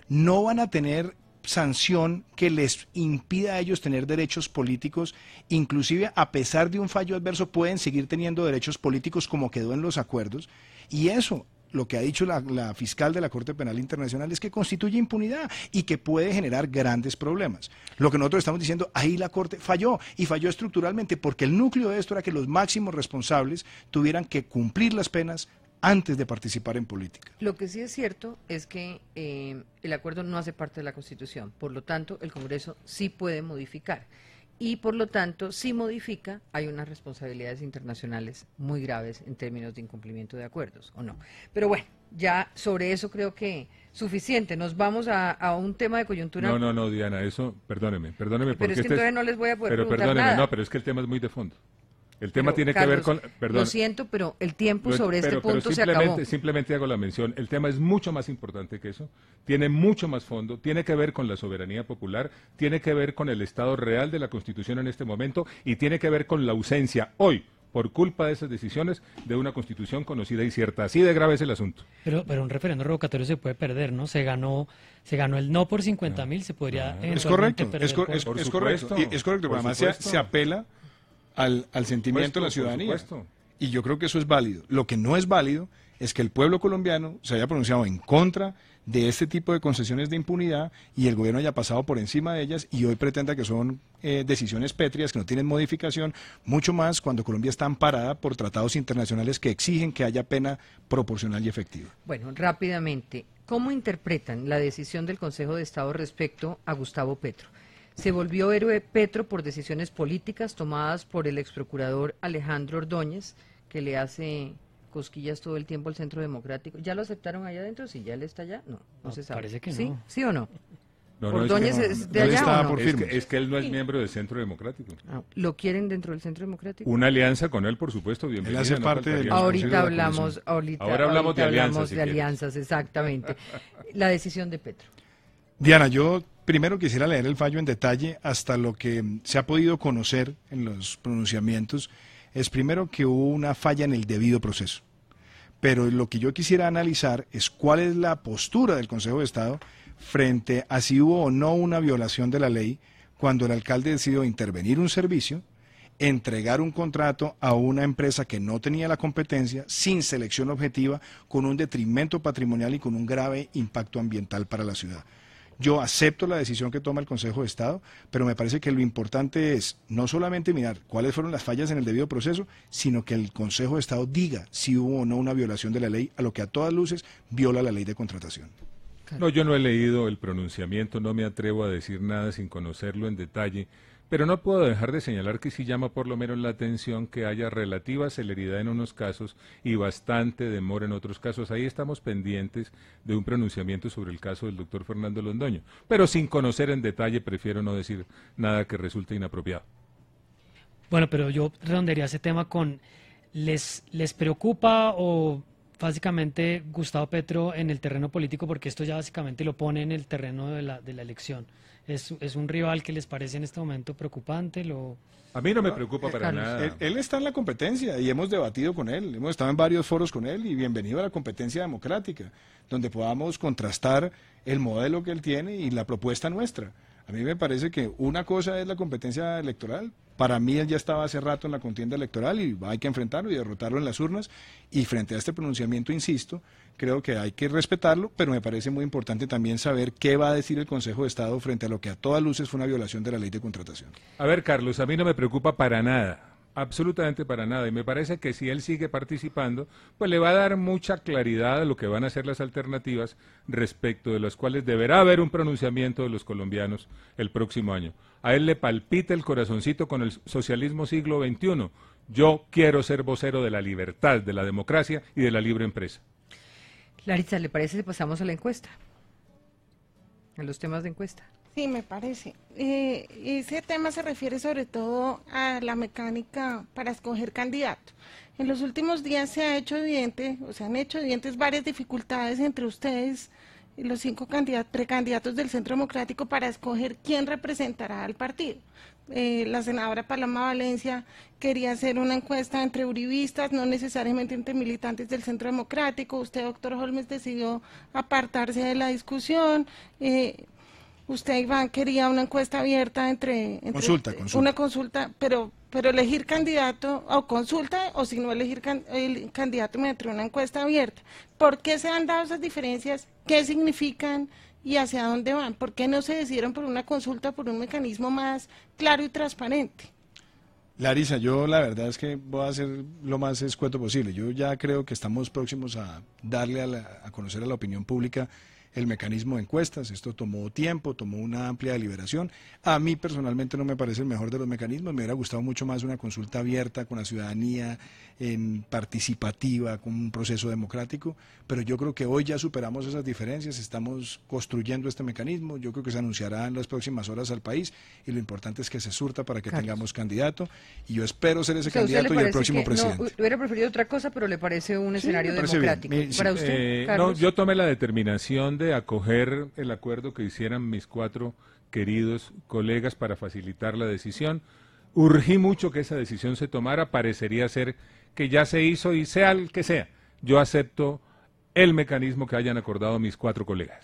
no van a tener sanción que les impida a ellos tener derechos políticos, inclusive a pesar de un fallo adverso pueden seguir teniendo derechos políticos como quedó en los acuerdos, y eso, lo que ha dicho la fiscal de la Corte Penal Internacional, es que constituye impunidad y que puede generar grandes problemas. Lo que nosotros estamos diciendo, ahí la Corte falló, y falló estructuralmente, porque el núcleo de esto era que los máximos responsables tuvieran que cumplir las penas antes de participar en política. Lo que sí es cierto es que el acuerdo no hace parte de la Constitución, por lo tanto el Congreso sí puede modificar, y por lo tanto si modifica hay unas responsabilidades internacionales muy graves en términos de incumplimiento de acuerdos, ¿o no? Pero bueno, ya sobre eso creo que suficiente. Nos vamos a un tema de coyuntura. No, Diana, eso, perdóneme. Pero es que entonces no les voy a poder preguntar perdóneme, nada. No, pero es que el tema es muy de fondo. El tema tiene Carlos, que ver con... Perdón. Lo siento, pero el tiempo sobre este punto se acabó. Simplemente hago la mención. El tema es mucho más importante que eso. Tiene mucho más fondo. Tiene que ver con la soberanía popular. Tiene que ver con el estado real de la Constitución en este momento. Y tiene que ver con la ausencia hoy, por culpa de esas decisiones, de una Constitución conocida y cierta. Así de grave es el asunto. Pero un referendo revocatorio se puede perder, ¿no? Se ganó el no por 50.000, se podría eventualmente perder. Es correcto. Es correcto, pero además se apela al sentimiento de la ciudadanía. Y yo creo que eso es válido. Lo que no es válido es que el pueblo colombiano se haya pronunciado en contra de este tipo de concesiones de impunidad y el gobierno haya pasado por encima de ellas y hoy pretenda que son decisiones pétreas que no tienen modificación, mucho más cuando Colombia está amparada por tratados internacionales que exigen que haya pena proporcional y efectiva. Bueno, rápidamente, ¿cómo interpretan la decisión del Consejo de Estado respecto a Gustavo Petro? Se volvió héroe Petro por decisiones políticas tomadas por el exprocurador Alejandro Ordóñez, que le hace cosquillas todo el tiempo al Centro Democrático. ¿Ya lo aceptaron allá adentro? ¿Sí, ya él está allá? No se sabe. Parece que ¿Sí? no. ¿Sí o no? No, ¿Ordóñez es de allá o no? Es que él no es miembro del Centro Democrático. ¿Lo quieren dentro del Centro Democrático? Una alianza con él, por supuesto, bienvenido. Él hace parte del... Ahora hablamos de alianzas. Si alianzas, exactamente. La decisión de Petro. Diana, yo primero quisiera leer el fallo en detalle. Hasta lo que se ha podido conocer en los pronunciamientos es primero que hubo una falla en el debido proceso. pero lo que yo quisiera analizar es cuál es la postura del Consejo de Estado frente a si hubo o no una violación de la ley cuando el alcalde decidió intervenir un servicio, entregar un contrato a una empresa que no tenía la competencia, sin selección objetiva, con un detrimento patrimonial y con un grave impacto ambiental para la ciudad. Yo acepto la decisión que toma el Consejo de Estado, pero me parece que lo importante es no solamente mirar cuáles fueron las fallas en el debido proceso, sino que el Consejo de Estado diga si hubo o no una violación de la ley, a lo que a todas luces viola la ley de contratación. No, yo no he leído el pronunciamiento, no me atrevo a decir nada sin conocerlo en detalle, pero no puedo dejar de señalar que sí llama por lo menos la atención que haya relativa celeridad en unos casos y bastante demora en otros casos. Ahí estamos pendientes de un pronunciamiento sobre el caso del doctor Fernando Londoño, pero sin conocer en detalle prefiero no decir nada que resulte inapropiado. Bueno, pero yo redondearía ese tema con, ¿les preocupa o básicamente Gustavo Petro en el terreno político, porque esto ya básicamente lo pone en el terreno de la elección? ¿Es un rival que les parece en este momento preocupante? A mí no me preocupa para nada. Él está en la competencia y hemos debatido con él, hemos estado en varios foros con él y bienvenido a la competencia democrática, donde podamos contrastar el modelo que él tiene y la propuesta nuestra. A mí me parece que una cosa es la competencia electoral. Para mí él ya estaba hace rato en la contienda electoral y hay que enfrentarlo y derrotarlo en las urnas. Y frente a este pronunciamiento, insisto, creo que hay que respetarlo, pero me parece muy importante también saber qué va a decir el Consejo de Estado frente a lo que a todas luces fue una violación de la ley de contratación. A ver, Carlos, a mí no me preocupa para nada. Absolutamente para nada, y me parece que si él sigue participando, pues le va a dar mucha claridad a lo que van a ser las alternativas respecto de las cuales deberá haber un pronunciamiento de los colombianos el próximo año. A él le palpita el corazoncito con el socialismo siglo XXI. Yo quiero ser vocero de la libertad, de la democracia y de la libre empresa. Larissa, ¿le parece si pasamos a la encuesta? A los temas de encuesta. Sí, me parece. Ese tema se refiere sobre todo a la mecánica para escoger candidato. En los últimos días se ha hecho evidente, o se han hecho evidentes varias dificultades entre ustedes y los 5 precandidatos del Centro Democrático para escoger quién representará al partido. La senadora Paloma Valencia quería hacer una encuesta entre uribistas, no necesariamente entre militantes del Centro Democrático. Usted, doctor Holmes, decidió apartarse de la discusión. Usted, Iván, quería una encuesta abierta entre consulta. Una consulta, pero elegir candidato o consulta, o si no elegir el candidato mediante una encuesta abierta. ¿Por qué se han dado esas diferencias? ¿Qué significan y hacia dónde van? ¿Por qué no se decidieron por una consulta, por un mecanismo más claro y transparente? Larissa, yo la verdad es que voy a hacer lo más escueto posible. Yo ya creo que estamos próximos a darle a conocer a la opinión pública el mecanismo de encuestas. Esto tomó tiempo, tomó una amplia deliberación. A mí personalmente no me parece el mejor de los mecanismos. Me hubiera gustado mucho más una consulta abierta con la ciudadanía, participativa, con un proceso democrático, pero yo creo que hoy ya superamos esas diferencias, estamos construyendo este mecanismo. Yo creo que se anunciará en las próximas horas al país y lo importante es que se surta para que tengamos candidato, y yo espero ser ese candidato y el próximo presidente. No, hubiera preferido otra cosa, pero le parece un escenario democrático. ¿Para usted, Carlos? No, yo tomé la determinación de acoger el acuerdo que hicieran mis 4 queridos colegas para facilitar la decisión. Urgí mucho que esa decisión se tomara, parecería ser que ya se hizo y sea el que sea. Yo acepto el mecanismo que hayan acordado mis 4 colegas.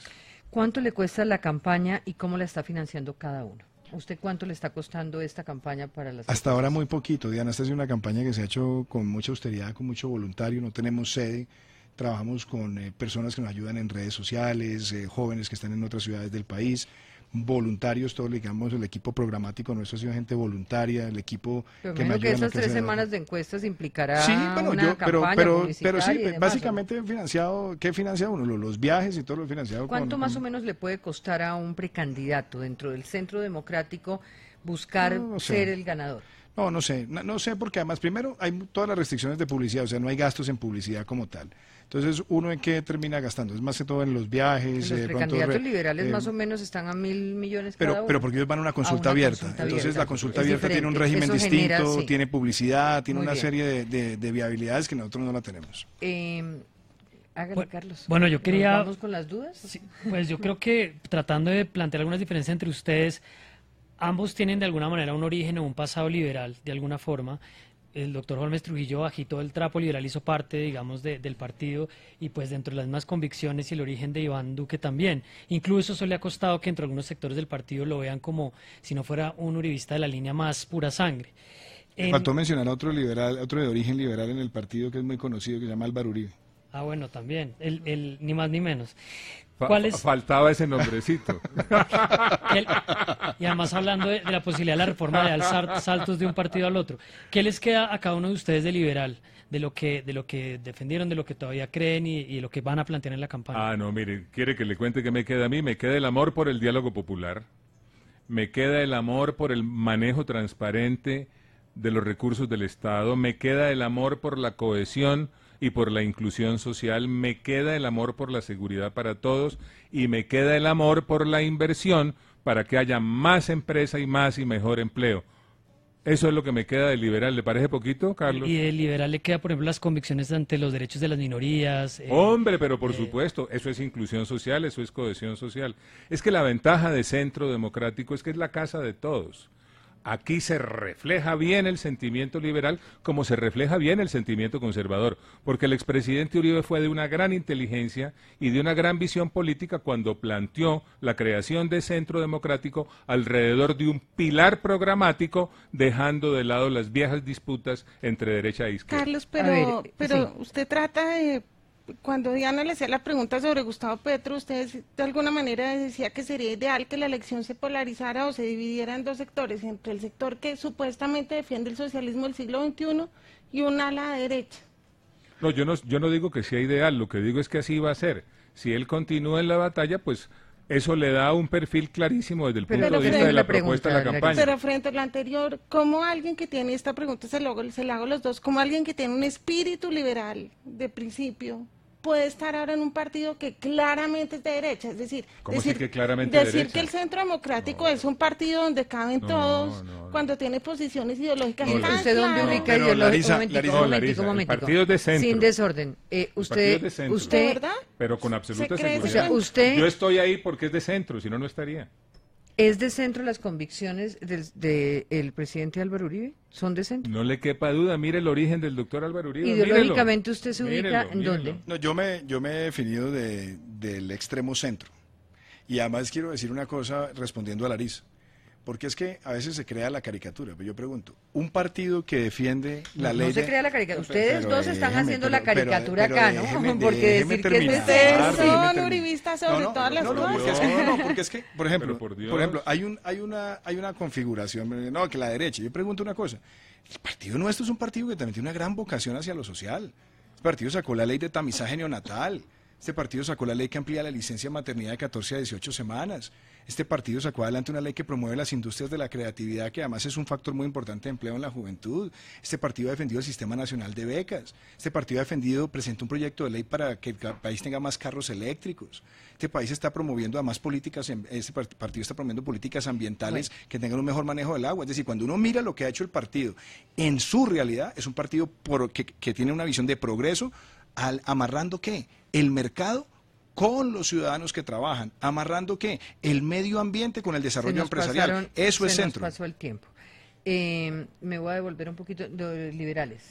¿Cuánto le cuesta la campaña y cómo la está financiando cada uno? ¿Usted cuánto le está costando esta campaña para las... Hasta ahora muy poquito, Diana. Esta es una campaña que se ha hecho con mucha austeridad, con mucho voluntario, no tenemos sede. Trabajamos con personas que nos ayudan en redes sociales, jóvenes que están en otras ciudades del país, voluntarios, todos, digamos, el equipo programático nuestro ha sido gente voluntaria, el equipo pero que me ayuda. Que esas 3 semanas de encuestas implicará una campaña pero sí, demás, básicamente financiado, ¿qué financia uno? Los viajes y todo lo financiado. ¿Cuánto más o menos le puede costar a un precandidato dentro del Centro Democrático buscar ser el ganador? No sé, porque además primero hay todas las restricciones de publicidad, o sea, no hay gastos en publicidad como tal. Entonces, ¿uno en qué termina gastando? Es más que todo en los viajes. Los precandidatos liberales más o menos están a 1.000 millones cada uno. Pero porque ellos van a una consulta abierta. Entonces, la consulta abierta tiene un régimen distinto, tiene publicidad, tiene una serie de viabilidades que nosotros no la tenemos. Hágale, Carlos. Bueno, yo quería... ¿Vamos con las dudas? Sí, pues yo creo que tratando de plantear algunas diferencias entre ustedes, ambos tienen de alguna manera un origen o un pasado liberal, de alguna forma. el doctor Holmes Trujillo agitó el trapo liberal, hizo parte, digamos, del partido, y pues dentro de las mismas convicciones y el origen de Iván Duque también. Incluso eso le ha costado que entre algunos sectores del partido lo vean como si no fuera un uribista de la línea más pura sangre. Faltó mencionar a otro liberal, otro de origen liberal en el partido que es muy conocido, que se llama Álvaro Uribe. Ah, bueno, también, el ni más ni menos. Faltaba ese nombrecito. Y además hablando de la posibilidad de la reforma de dar saltos de un partido al otro, ¿qué les queda a cada uno de ustedes de liberal? De lo que defendieron, de lo que todavía creen y de lo que van a plantear en la campaña. Ah, no, mire, ¿quiere que le cuente qué me queda a mí? Me queda el amor por el diálogo popular, me queda el amor por el manejo transparente de los recursos del Estado, me queda el amor por la cohesión y por la inclusión social, me queda el amor por la seguridad para todos y me queda el amor por la inversión para que haya más empresa y más y mejor empleo. Eso es lo que me queda del liberal. ¿Le parece poquito, Carlos? Y del liberal le queda, por ejemplo, las convicciones ante los derechos de las minorías. Hombre, pero por supuesto, eso es inclusión social, eso es cohesión social. Es que la ventaja de Centro Democrático es que es la casa de todos. Aquí se refleja bien el sentimiento liberal como se refleja bien el sentimiento conservador, porque el expresidente Uribe fue de una gran inteligencia y de una gran visión política cuando planteó la creación de Centro Democrático alrededor de un pilar programático, dejando de lado las viejas disputas entre derecha e izquierda. Carlos, pero sí. Usted trata de... Cuando Diana le hacía la pregunta sobre Gustavo Petro, usted de alguna manera decía que sería ideal que la elección se polarizara o se dividiera en dos sectores, entre el sector que supuestamente defiende el socialismo del siglo XXI y un ala derecha. No, yo no digo que sea ideal, lo que digo es que así va a ser. Si él continúa en la batalla, pues eso le da un perfil clarísimo desde el punto de vista de la propuesta de la campaña. Pero frente a lo anterior, ¿cómo alguien que tiene esta pregunta, se la hago a los dos, como alguien que tiene un espíritu liberal de principio, puede estar ahora en un partido que claramente es de derecha? Es decir, decir que el Centro Democrático es un partido donde caben todos cuando tiene posiciones ideológicas. ¿Usted dónde ubica ideológicamente? Un momentico. Partido de centro. Sin desorden. Usted, ¿verdad? Pero con absoluta seguridad. O sea, yo estoy ahí porque es de centro, si no, no estaría. ¿Es de centro las convicciones del presidente Álvaro Uribe? ¿Son de centro? No le quepa duda, mire el origen del doctor Álvaro Uribe. ¿Ideológicamente usted se ubica en dónde? No, yo me he definido del extremo centro. Y además quiero decir una cosa respondiendo a Larisa. Porque es que a veces se crea la caricatura, pero yo pregunto, un partido que defiende la ley... No se crea la caricatura, ustedes dos están haciendo la caricatura acá, ¿no? Porque decir que ustedes son uribistas sobre todas las cosas. No, porque es que, por ejemplo, hay una configuración, no, que la derecha, yo pregunto una cosa, el partido nuestro es un partido que también tiene una gran vocación hacia lo social. Este partido sacó la ley de tamizaje neonatal. Este partido sacó la ley que amplía la licencia de maternidad de 14 a 18 semanas. Este partido sacó adelante una ley que promueve las industrias de la creatividad, que además es un factor muy importante de empleo en la juventud. Este partido ha defendido el Sistema Nacional de Becas. Este partido presentó un proyecto de ley para que el país tenga más carros eléctricos. Este país está promoviendo además este partido está promoviendo políticas ambientales que tengan un mejor manejo del agua. Es decir, cuando uno mira lo que ha hecho el partido, en su realidad es un partido que tiene una visión de progreso, amarrando ¿qué? El mercado con los ciudadanos que trabajan, amarrando ¿qué? El medio ambiente con el desarrollo empresarial. Eso es centro. Nos pasó el tiempo. Me voy a devolver un poquito de liberales.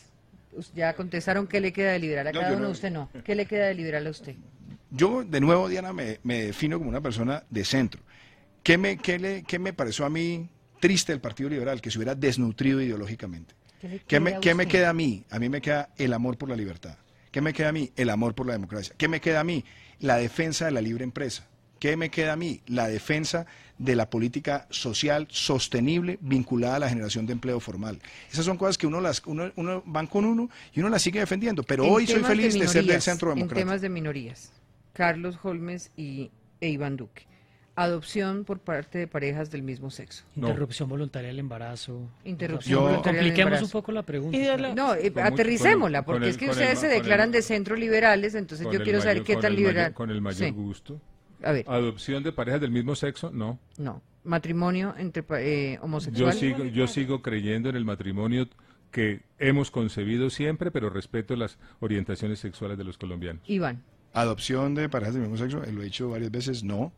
Ya contestaron qué le queda de liberal a cada uno, usted no. ¿Qué le queda de liberal a usted? Yo, de nuevo, Diana, me defino como una persona de centro. ¿Qué me pareció a mí triste del Partido Liberal? Que se hubiera desnutrido ideológicamente. ¿Qué me queda a mí? A mí me queda el amor por la libertad. ¿Qué me queda a mí? El amor por la democracia. ¿Qué me queda a mí? La defensa de la libre empresa. ¿Qué me queda a mí? La defensa de la política social sostenible vinculada a la generación de empleo formal. Esas son cosas que uno van con uno y uno las sigue defendiendo. Pero hoy soy feliz de ser del Centro Democrático. En temas de minorías, Carlos Holmes e Iván Duque. Adopción por parte de parejas del mismo sexo. Interrupción voluntaria del embarazo. Interrupción voluntaria del compliquemos embarazo. un poco la pregunta. No, aterricémosla, porque es que ustedes se declaran de centro liberales, entonces yo quiero saber qué tan liberal. Con el mayor gusto. A ver. Adopción de parejas del mismo sexo, no. No. Matrimonio entre homosexuales. Yo sigo creyendo en el matrimonio que hemos concebido siempre, pero respeto las orientaciones sexuales de los colombianos. Iván. Adopción de parejas del mismo sexo, lo he dicho varias veces, no.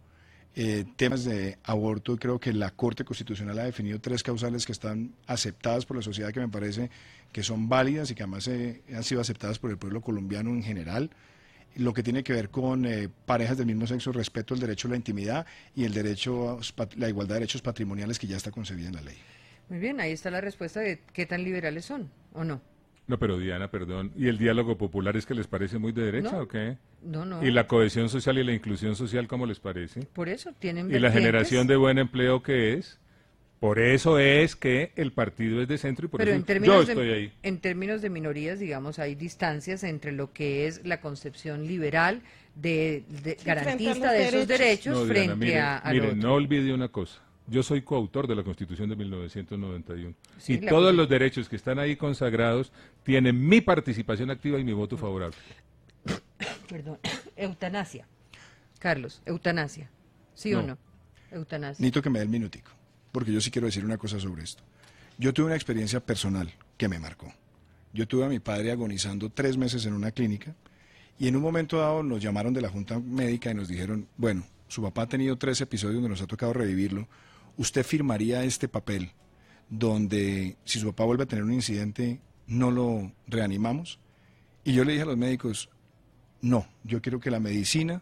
temas de aborto, creo que la Corte Constitucional ha definido 3 causales que están aceptadas por la sociedad, que me parece que son válidas y que además han sido aceptadas por el pueblo colombiano en general. Lo que tiene que ver con parejas del mismo sexo, respeto al derecho a la intimidad y el derecho, la igualdad de derechos patrimoniales que ya está concebida en la ley. Muy bien, ahí está la respuesta de qué tan liberales son, ¿o no? No, pero Diana, perdón, ¿y el diálogo popular es que les parece muy de derecha o qué? No. ¿Y la cohesión social y la inclusión social cómo les parece? Por eso tienen ¿Y la generación de buen empleo qué es? Por eso es que el partido es de centro y por eso yo estoy ahí. En términos de minorías, digamos, hay distancias entre lo que es la concepción liberal garantista de esos derechos no, Diana, frente al otro. No olvide una cosa. Yo soy coautor de la Constitución de 1991 Sí, y todos los derechos que están ahí consagrados tienen mi participación activa y mi voto favorable. Perdón, eutanasia. Carlos, eutanasia. ¿Sí o no? Eutanasia. Necesito que me dé el minutico, porque yo sí quiero decir una cosa sobre esto. Yo tuve una experiencia personal que me marcó. Yo tuve a mi padre agonizando 3 meses en una clínica y en un momento dado nos llamaron de la Junta Médica y nos dijeron, bueno, su papá ha tenido 3 episodios donde nos ha tocado revivirlo. ¿Usted firmaría este papel donde si su papá vuelve a tener un incidente no lo reanimamos? Y yo le dije a los médicos, no, yo quiero que la medicina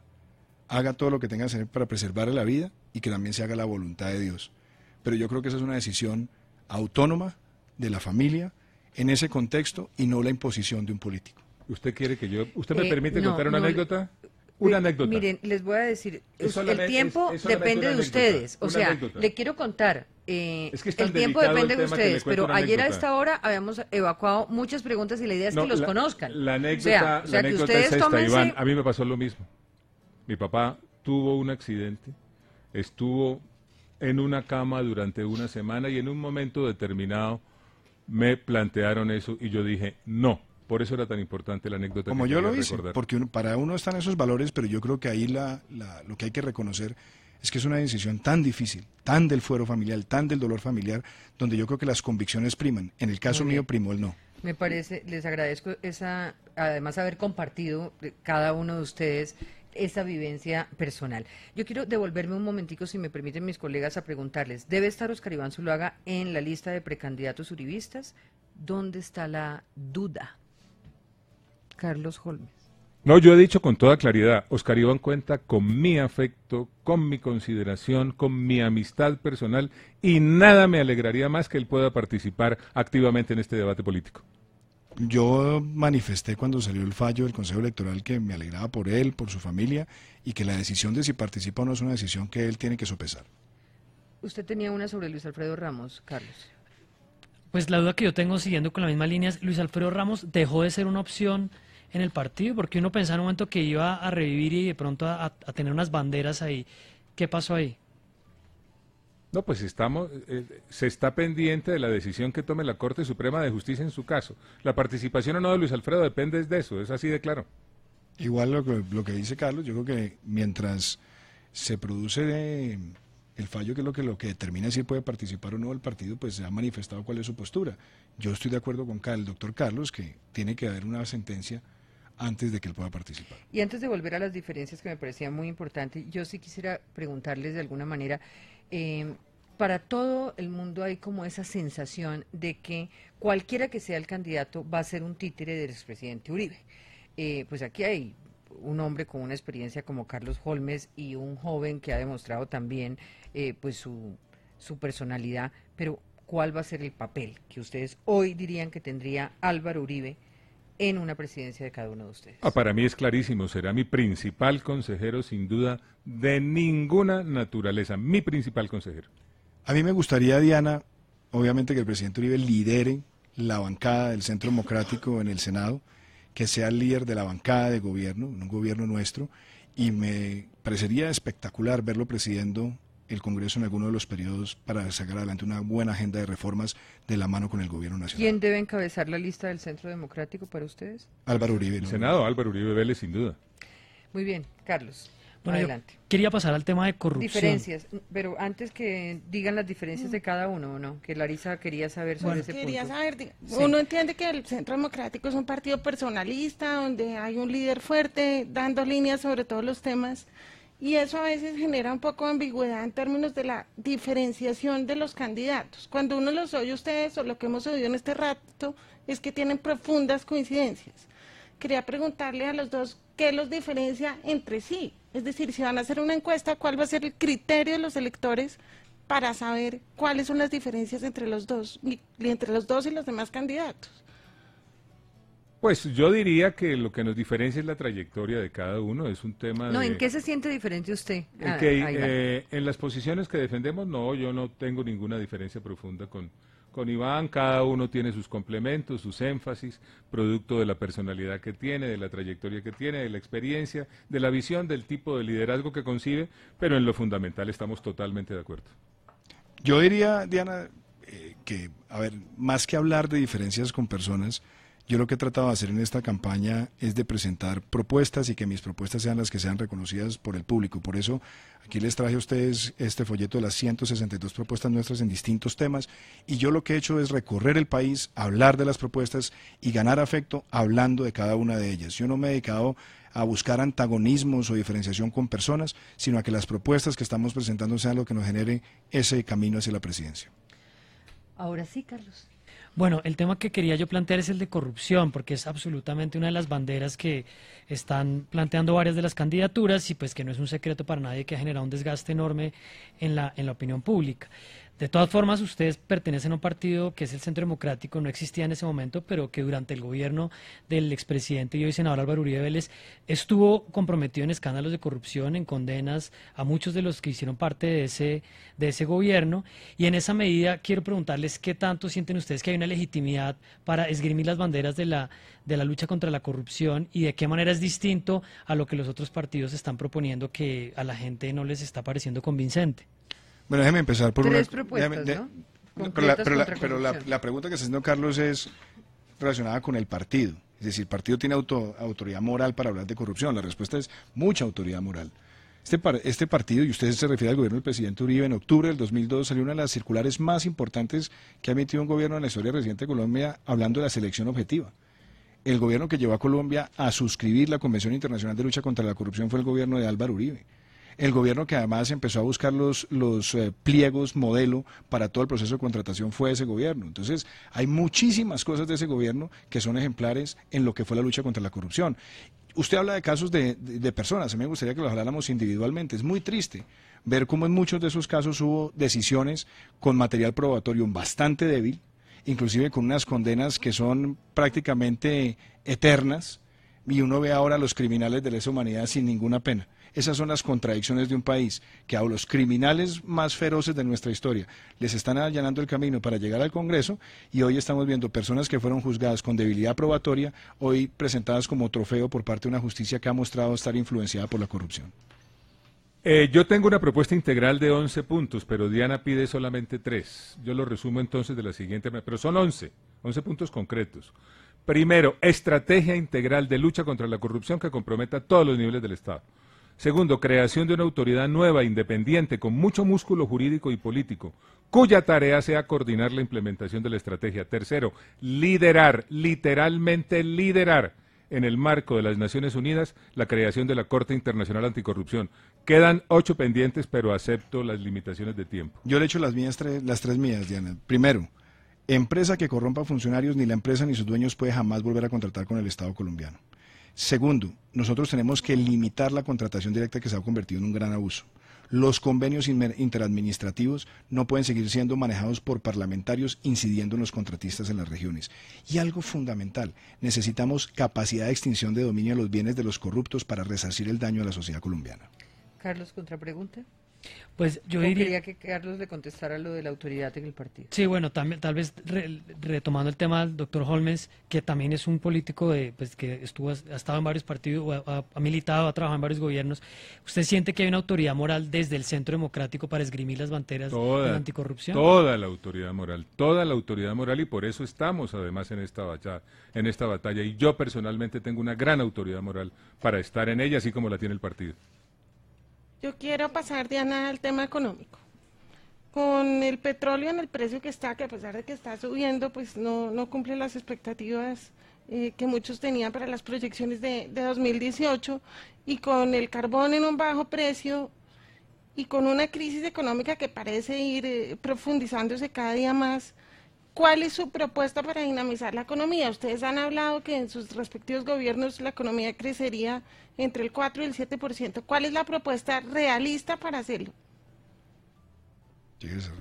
haga todo lo que tenga que hacer para preservarle la vida y que también se haga la voluntad de Dios. Pero yo creo que esa es una decisión autónoma de la familia en ese contexto y no la imposición de un político. ¿Usted quiere que yo... ¿Usted me permite contar una anécdota? Una anécdota. Miren, les voy a decir, el tiempo depende de ustedes. O sea, le quiero contar, el tiempo depende de ustedes, pero ayer a esta hora habíamos evacuado muchas preguntas y la idea es que los conozcan. La anécdota, que ustedes es esta, Iván, a mí me pasó lo mismo. Mi papá tuvo un accidente, estuvo en una cama durante una semana y en un momento determinado me plantearon eso y yo dije, no. Por eso era tan importante la anécdota. Como yo lo hice, porque para uno están esos valores, pero yo creo que ahí lo que hay que reconocer es que es una decisión tan difícil, tan del fuero familiar, tan del dolor familiar, donde yo creo que las convicciones priman. En el caso mío primó el no. Me parece, les agradezco además haber compartido cada uno de ustedes esa vivencia personal. Yo quiero devolverme un momentico, si me permiten mis colegas, a preguntarles, ¿debe estar Óscar Iván Zuluaga en la lista de precandidatos uribistas? ¿Dónde está la duda? Carlos Holmes. No, yo he dicho con toda claridad, Óscar Iván cuenta con mi afecto, con mi consideración, con mi amistad personal y nada me alegraría más que él pueda participar activamente en este debate político. Yo manifesté cuando salió el fallo del Consejo Electoral que me alegraba por él, por su familia y que la decisión de si participa o no es una decisión que él tiene que sopesar. Usted tenía una sobre Luis Alfredo Ramos, Carlos. Pues la duda que yo tengo, siguiendo con las mismas líneas, Luis Alfredo Ramos dejó de ser una opción en el partido, porque uno pensaba en un momento que iba a revivir y de pronto a tener unas banderas ahí. ¿Qué pasó ahí? No, pues se está pendiente de la decisión que tome la Corte Suprema de Justicia en su caso. La participación o no de Luis Alfredo depende de eso, es así de claro. Igual lo que dice Carlos, yo creo que mientras se produce el fallo, que es lo que determina si puede participar o no el partido, pues se ha manifestado cuál es su postura. Yo estoy de acuerdo con el doctor Carlos que tiene que haber una sentencia antes de que él pueda participar. Y antes de volver a las diferencias que me parecían muy importantes, yo sí quisiera preguntarles de alguna manera, para todo el mundo hay como esa sensación de que cualquiera que sea el candidato va a ser un títere del expresidente Uribe. Pues aquí hay un hombre con una experiencia como Carlos Holmes y un joven que ha demostrado también pues su personalidad, pero ¿cuál va a ser el papel que ustedes hoy dirían que tendría Álvaro Uribe en una presidencia de cada uno de ustedes? Para mí es clarísimo, será mi principal consejero, sin duda, de ninguna naturaleza, mi principal consejero. A mí me gustaría, Diana, obviamente que el presidente Uribe lidere la bancada del Centro Democrático en el Senado, que sea el líder de la bancada de gobierno, un gobierno nuestro, y me parecería espectacular verlo presidiendo el Congreso en alguno de los periodos para sacar adelante una buena agenda de reformas de la mano con el gobierno nacional. ¿Quién debe encabezar la lista del Centro Democrático para ustedes? Álvaro Uribe. El Senado, Álvaro Uribe Vélez, sin duda. Muy bien, Carlos. Bueno, adelante. Quería pasar al tema de corrupción. Diferencias, pero antes que digan las diferencias de cada uno, ¿o no? Que Larisa quería saber sobre ese punto. Quería saber, uno entiende que el Centro Democrático es un partido personalista, donde hay un líder fuerte, dando líneas sobre todos los temas, Y eso a veces genera un poco de ambigüedad en términos de la diferenciación de los candidatos. Cuando uno los oye a ustedes, o lo que hemos oído en este rato, es que tienen profundas coincidencias. Quería preguntarle a los dos qué los diferencia entre sí. Es decir, si van a hacer una encuesta, ¿cuál va a ser el criterio de los electores para saber cuáles son las diferencias entre los dos y los demás candidatos? Pues yo diría que lo que nos diferencia es la trayectoria de cada uno, es un tema No, de... ¿en qué se siente diferente usted? En las posiciones que defendemos, no, yo no tengo ninguna diferencia profunda con Iván, cada uno tiene sus complementos, sus énfasis, producto de la personalidad que tiene, de la trayectoria que tiene, de la experiencia, de la visión, del tipo de liderazgo que concibe, pero en lo fundamental estamos totalmente de acuerdo. Yo diría, Diana, que, a ver, más que hablar de diferencias con personas, yo lo que he tratado de hacer en esta campaña es de presentar propuestas y que mis propuestas sean las que sean reconocidas por el público. Por eso aquí les traje a ustedes este folleto de las 162 propuestas nuestras en distintos temas, y yo lo que he hecho es recorrer el país, hablar de las propuestas y ganar afecto hablando de cada una de ellas. Yo no me he dedicado a buscar antagonismos o diferenciación con personas, sino a que las propuestas que estamos presentando sean lo que nos genere ese camino hacia la presidencia. Ahora sí, Carlos. Bueno, el tema que quería yo plantear es el de corrupción, porque es absolutamente una de las banderas que están planteando varias de las candidaturas y pues que no es un secreto para nadie, que ha generado un desgaste enorme en la opinión pública. De todas formas, ustedes pertenecen a un partido que es el Centro Democrático, no existía en ese momento, pero que durante el gobierno del expresidente y hoy senador Álvaro Uribe Vélez estuvo comprometido en escándalos de corrupción, en condenas a muchos de los que hicieron parte de ese gobierno, y en esa medida quiero preguntarles qué tanto sienten ustedes que hay una legitimidad para esgrimir las banderas de la lucha contra la corrupción, y de qué manera es distinto a lo que los otros partidos están proponiendo, que a la gente no les está pareciendo convincente. Bueno, déjeme empezar por Tres propuestas, ¿no? Pero la pregunta que está haciendo Carlos es relacionada con el partido. Es decir, ¿el partido tiene autoridad moral para hablar de corrupción? La respuesta es mucha autoridad moral. Este partido, y usted se refiere al gobierno del presidente Uribe, en octubre del 2002 salió una de las circulares más importantes que ha emitido un gobierno en la historia reciente de Colombia, hablando de la selección objetiva. El gobierno que llevó a Colombia a suscribir la Convención Internacional de Lucha contra la Corrupción fue el gobierno de Álvaro Uribe. El gobierno que además empezó a buscar los pliegos modelo para todo el proceso de contratación fue ese gobierno. Entonces, hay muchísimas cosas de ese gobierno que son ejemplares en lo que fue la lucha contra la corrupción. Usted habla de casos de personas, a mí me gustaría que los habláramos individualmente. Es muy triste ver cómo en muchos de esos casos hubo decisiones con material probatorio bastante débil, inclusive con unas condenas que son prácticamente eternas, y uno ve ahora a los criminales de lesa humanidad sin ninguna pena. Esas son las contradicciones de un país, que a los criminales más feroces de nuestra historia les están allanando el camino para llegar al Congreso, y hoy estamos viendo personas que fueron juzgadas con debilidad probatoria, hoy presentadas como trofeo por parte de una justicia que ha mostrado estar influenciada por la corrupción. Yo tengo una propuesta integral de 11 puntos, pero Diana pide solamente 3. Yo lo resumo entonces de la siguiente manera, pero son 11 puntos concretos. Primero, estrategia integral de lucha contra la corrupción que comprometa todos los niveles del Estado. Segundo, creación de una autoridad nueva, independiente, con mucho músculo jurídico y político, cuya tarea sea coordinar la implementación de la estrategia. Tercero, liderar, literalmente liderar, en el marco de las Naciones Unidas, la creación de la Corte Internacional Anticorrupción. Quedan 8 pendientes, pero acepto las limitaciones de tiempo. Yo le echo las tres mías, Diana. Primero, empresa que corrompa funcionarios, ni la empresa ni sus dueños puede jamás volver a contratar con el Estado colombiano. Segundo, nosotros tenemos que limitar la contratación directa, que se ha convertido en un gran abuso. Los convenios interadministrativos no pueden seguir siendo manejados por parlamentarios incidiendo en los contratistas en las regiones. Y algo fundamental, necesitamos capacidad de extinción de dominio de los bienes de los corruptos para resarcir el daño a la sociedad colombiana. Carlos, contrapregunta. Pues yo quería que Carlos le contestara lo de la autoridad en el partido. Sí, bueno, tal vez retomando el tema del doctor Holmes, que también es un político que ha estado en varios partidos, ha militado, ha trabajado en varios gobiernos. ¿Usted siente que hay una autoridad moral desde el Centro Democrático para esgrimir las banderas de la anticorrupción? Toda la autoridad moral, y por eso estamos además en esta batalla, y yo personalmente tengo una gran autoridad moral para estar en ella, así como la tiene el partido. Yo quiero pasar, Diana, al tema económico. Con el petróleo en el precio que está, que a pesar de que está subiendo, pues no cumple las expectativas que muchos tenían para las proyecciones de 2018, y con el carbón en un bajo precio y con una crisis económica que parece ir profundizándose cada día más, ¿cuál es su propuesta para dinamizar la economía? Ustedes han hablado que en sus respectivos gobiernos la economía crecería entre el 4 y el 7%. ¿Cuál es la propuesta realista para hacerlo?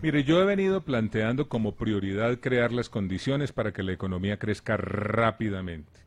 Mire, yo he venido planteando como prioridad crear las condiciones para que la economía crezca rápidamente.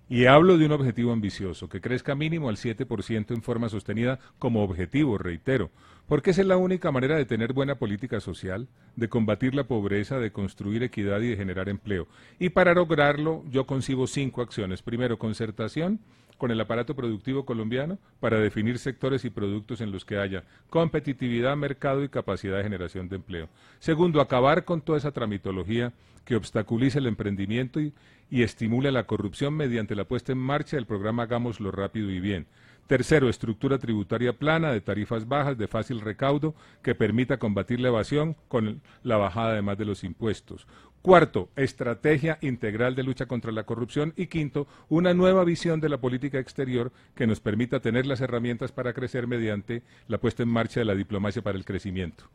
Y hablo de un objetivo ambicioso, que crezca mínimo al 7% en forma sostenida como objetivo, reitero, porque esa es la única manera de tener buena política social, de combatir la pobreza, de construir equidad y de generar empleo. Y para lograrlo yo concibo 5 acciones. Primero, concertación con el aparato productivo colombiano para definir sectores y productos en los que haya competitividad, mercado y capacidad de generación de empleo. Segundo, acabar con toda esa tramitología que obstaculiza el emprendimiento y estimula la corrupción mediante la puesta en marcha del programa Hagámoslo Rápido y Bien. Tercero, estructura tributaria plana, de tarifas bajas, de fácil recaudo, que permita combatir la evasión con la bajada además de los impuestos. Cuarto, estrategia integral de lucha contra la corrupción. Y quinto, una nueva visión de la política exterior que nos permita tener las herramientas para crecer mediante la puesta en marcha de la diplomacia para el crecimiento.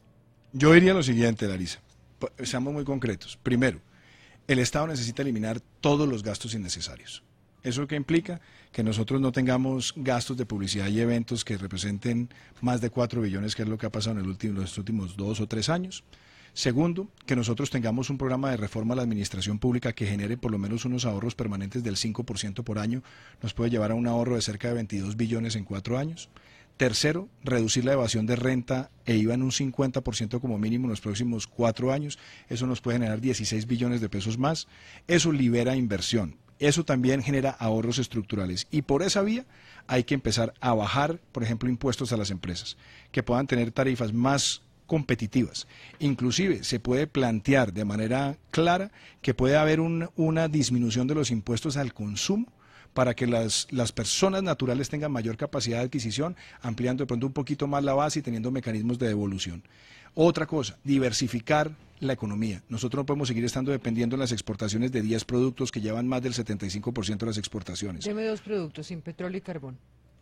Yo diría lo siguiente, Larisa. Seamos muy concretos. Primero, el Estado necesita eliminar todos los gastos innecesarios. ¿Eso qué implica? Que nosotros no tengamos gastos de publicidad y eventos que representen más de 4 billones, que es lo que ha pasado en los últimos 2 o 3 años. Segundo, que nosotros tengamos un programa de reforma a la administración pública que genere por lo menos unos ahorros permanentes del 5% por año. Nos puede llevar a un ahorro de cerca de 22 billones en 4 años. Tercero, reducir la evasión de renta e IVA en un 50% como mínimo en los próximos 4 años. Eso nos puede generar 16 billones de pesos más. Eso libera inversión. Eso también genera ahorros estructurales. Y por esa vía hay que empezar a bajar, por ejemplo, impuestos a las empresas, que puedan tener tarifas más competitivas. Inclusive se puede plantear de manera clara que puede haber una disminución de los impuestos al consumo para que las personas naturales tengan mayor capacidad de adquisición, ampliando de pronto un poquito más la base y teniendo mecanismos de devolución. Otra cosa, diversificar la economía. Nosotros no podemos seguir estando dependiendo de las exportaciones de 10 productos que llevan más del 75% de las exportaciones. Deme 2 productos, sin petróleo y carbón.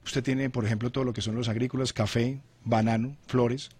Usted tiene, por ejemplo, todo lo que son los agrícolas, café, banano, flores.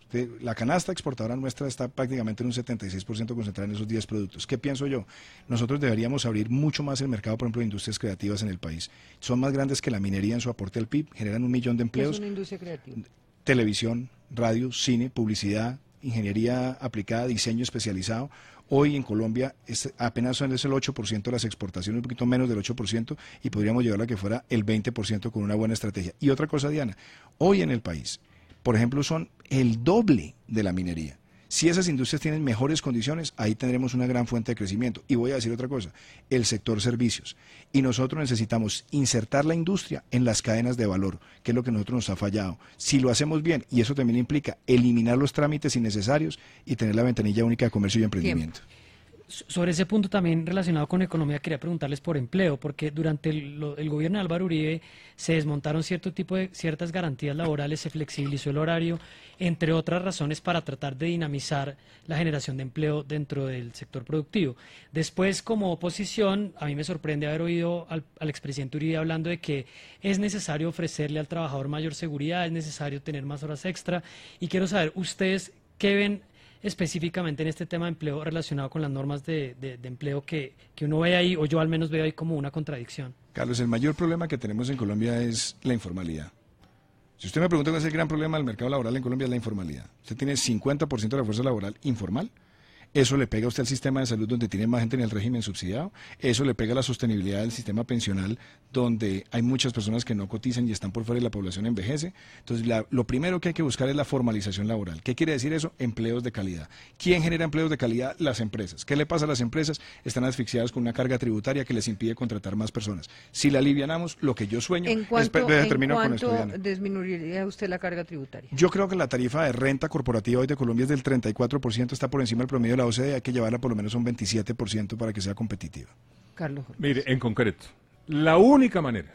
La canasta exportadora nuestra está prácticamente en un 76% concentrada en esos 10 productos. ¿Qué pienso yo? Nosotros deberíamos abrir mucho más el mercado, por ejemplo, de industrias creativas en el país. Son más grandes que la minería en su aporte al PIB, generan 1 millón de empleos. ¿Qué es una industria creativa? Televisión, radio, cine, publicidad, ingeniería aplicada, diseño especializado. Hoy en Colombia apenas es el 8% de las exportaciones, un poquito menos del 8%, y podríamos llevarla a que fuera el 20% con una buena estrategia. Y otra cosa, Diana, hoy en el país, por ejemplo, son el doble de la minería. Si esas industrias tienen mejores condiciones, ahí tendremos una gran fuente de crecimiento. Y voy a decir otra cosa, el sector servicios. Y nosotros necesitamos insertar la industria en las cadenas de valor, que es lo que a nosotros nos ha fallado. Si lo hacemos bien, y eso también implica eliminar los trámites innecesarios y tener la ventanilla única de comercio y emprendimiento. Sobre ese punto también relacionado con economía, quería preguntarles por empleo, porque durante el gobierno de Álvaro Uribe se desmontaron ciertas garantías laborales, se flexibilizó el horario, entre otras razones para tratar de dinamizar la generación de empleo dentro del sector productivo. Después, como oposición, a mí me sorprende haber oído al expresidente Uribe hablando de que es necesario ofrecerle al trabajador mayor seguridad, es necesario tener más horas extra, y quiero saber, ¿ustedes qué ven específicamente en este tema de empleo relacionado con las normas de empleo que uno ve ahí, o yo al menos veo ahí como una contradicción? Carlos, el mayor problema que tenemos en Colombia es la informalidad. Si usted me pregunta cuál es el gran problema del mercado laboral en Colombia, es la informalidad. Usted tiene 50% de la fuerza laboral informal. Eso le pega a usted al sistema de salud, donde tiene más gente en el régimen subsidiado. Eso le pega a la sostenibilidad del sistema pensional, donde hay muchas personas que no cotizan y están por fuera y la población envejece. Entonces, lo primero que hay que buscar es la formalización laboral. ¿Qué quiere decir eso? Empleos de calidad. ¿Quién genera empleos de calidad? Las empresas. ¿Qué le pasa a las empresas? Están asfixiadas con una carga tributaria que les impide contratar más personas. Si la alivianamos, lo que yo sueño ¿En cuánto disminuiría usted la carga tributaria? Yo creo que la tarifa de renta corporativa hoy de Colombia es del 34%, está por encima del promedio de la OCDE, hay que llevarla por lo menos a un 27% para que sea competitiva. Carlos. Mire, en concreto, la única manera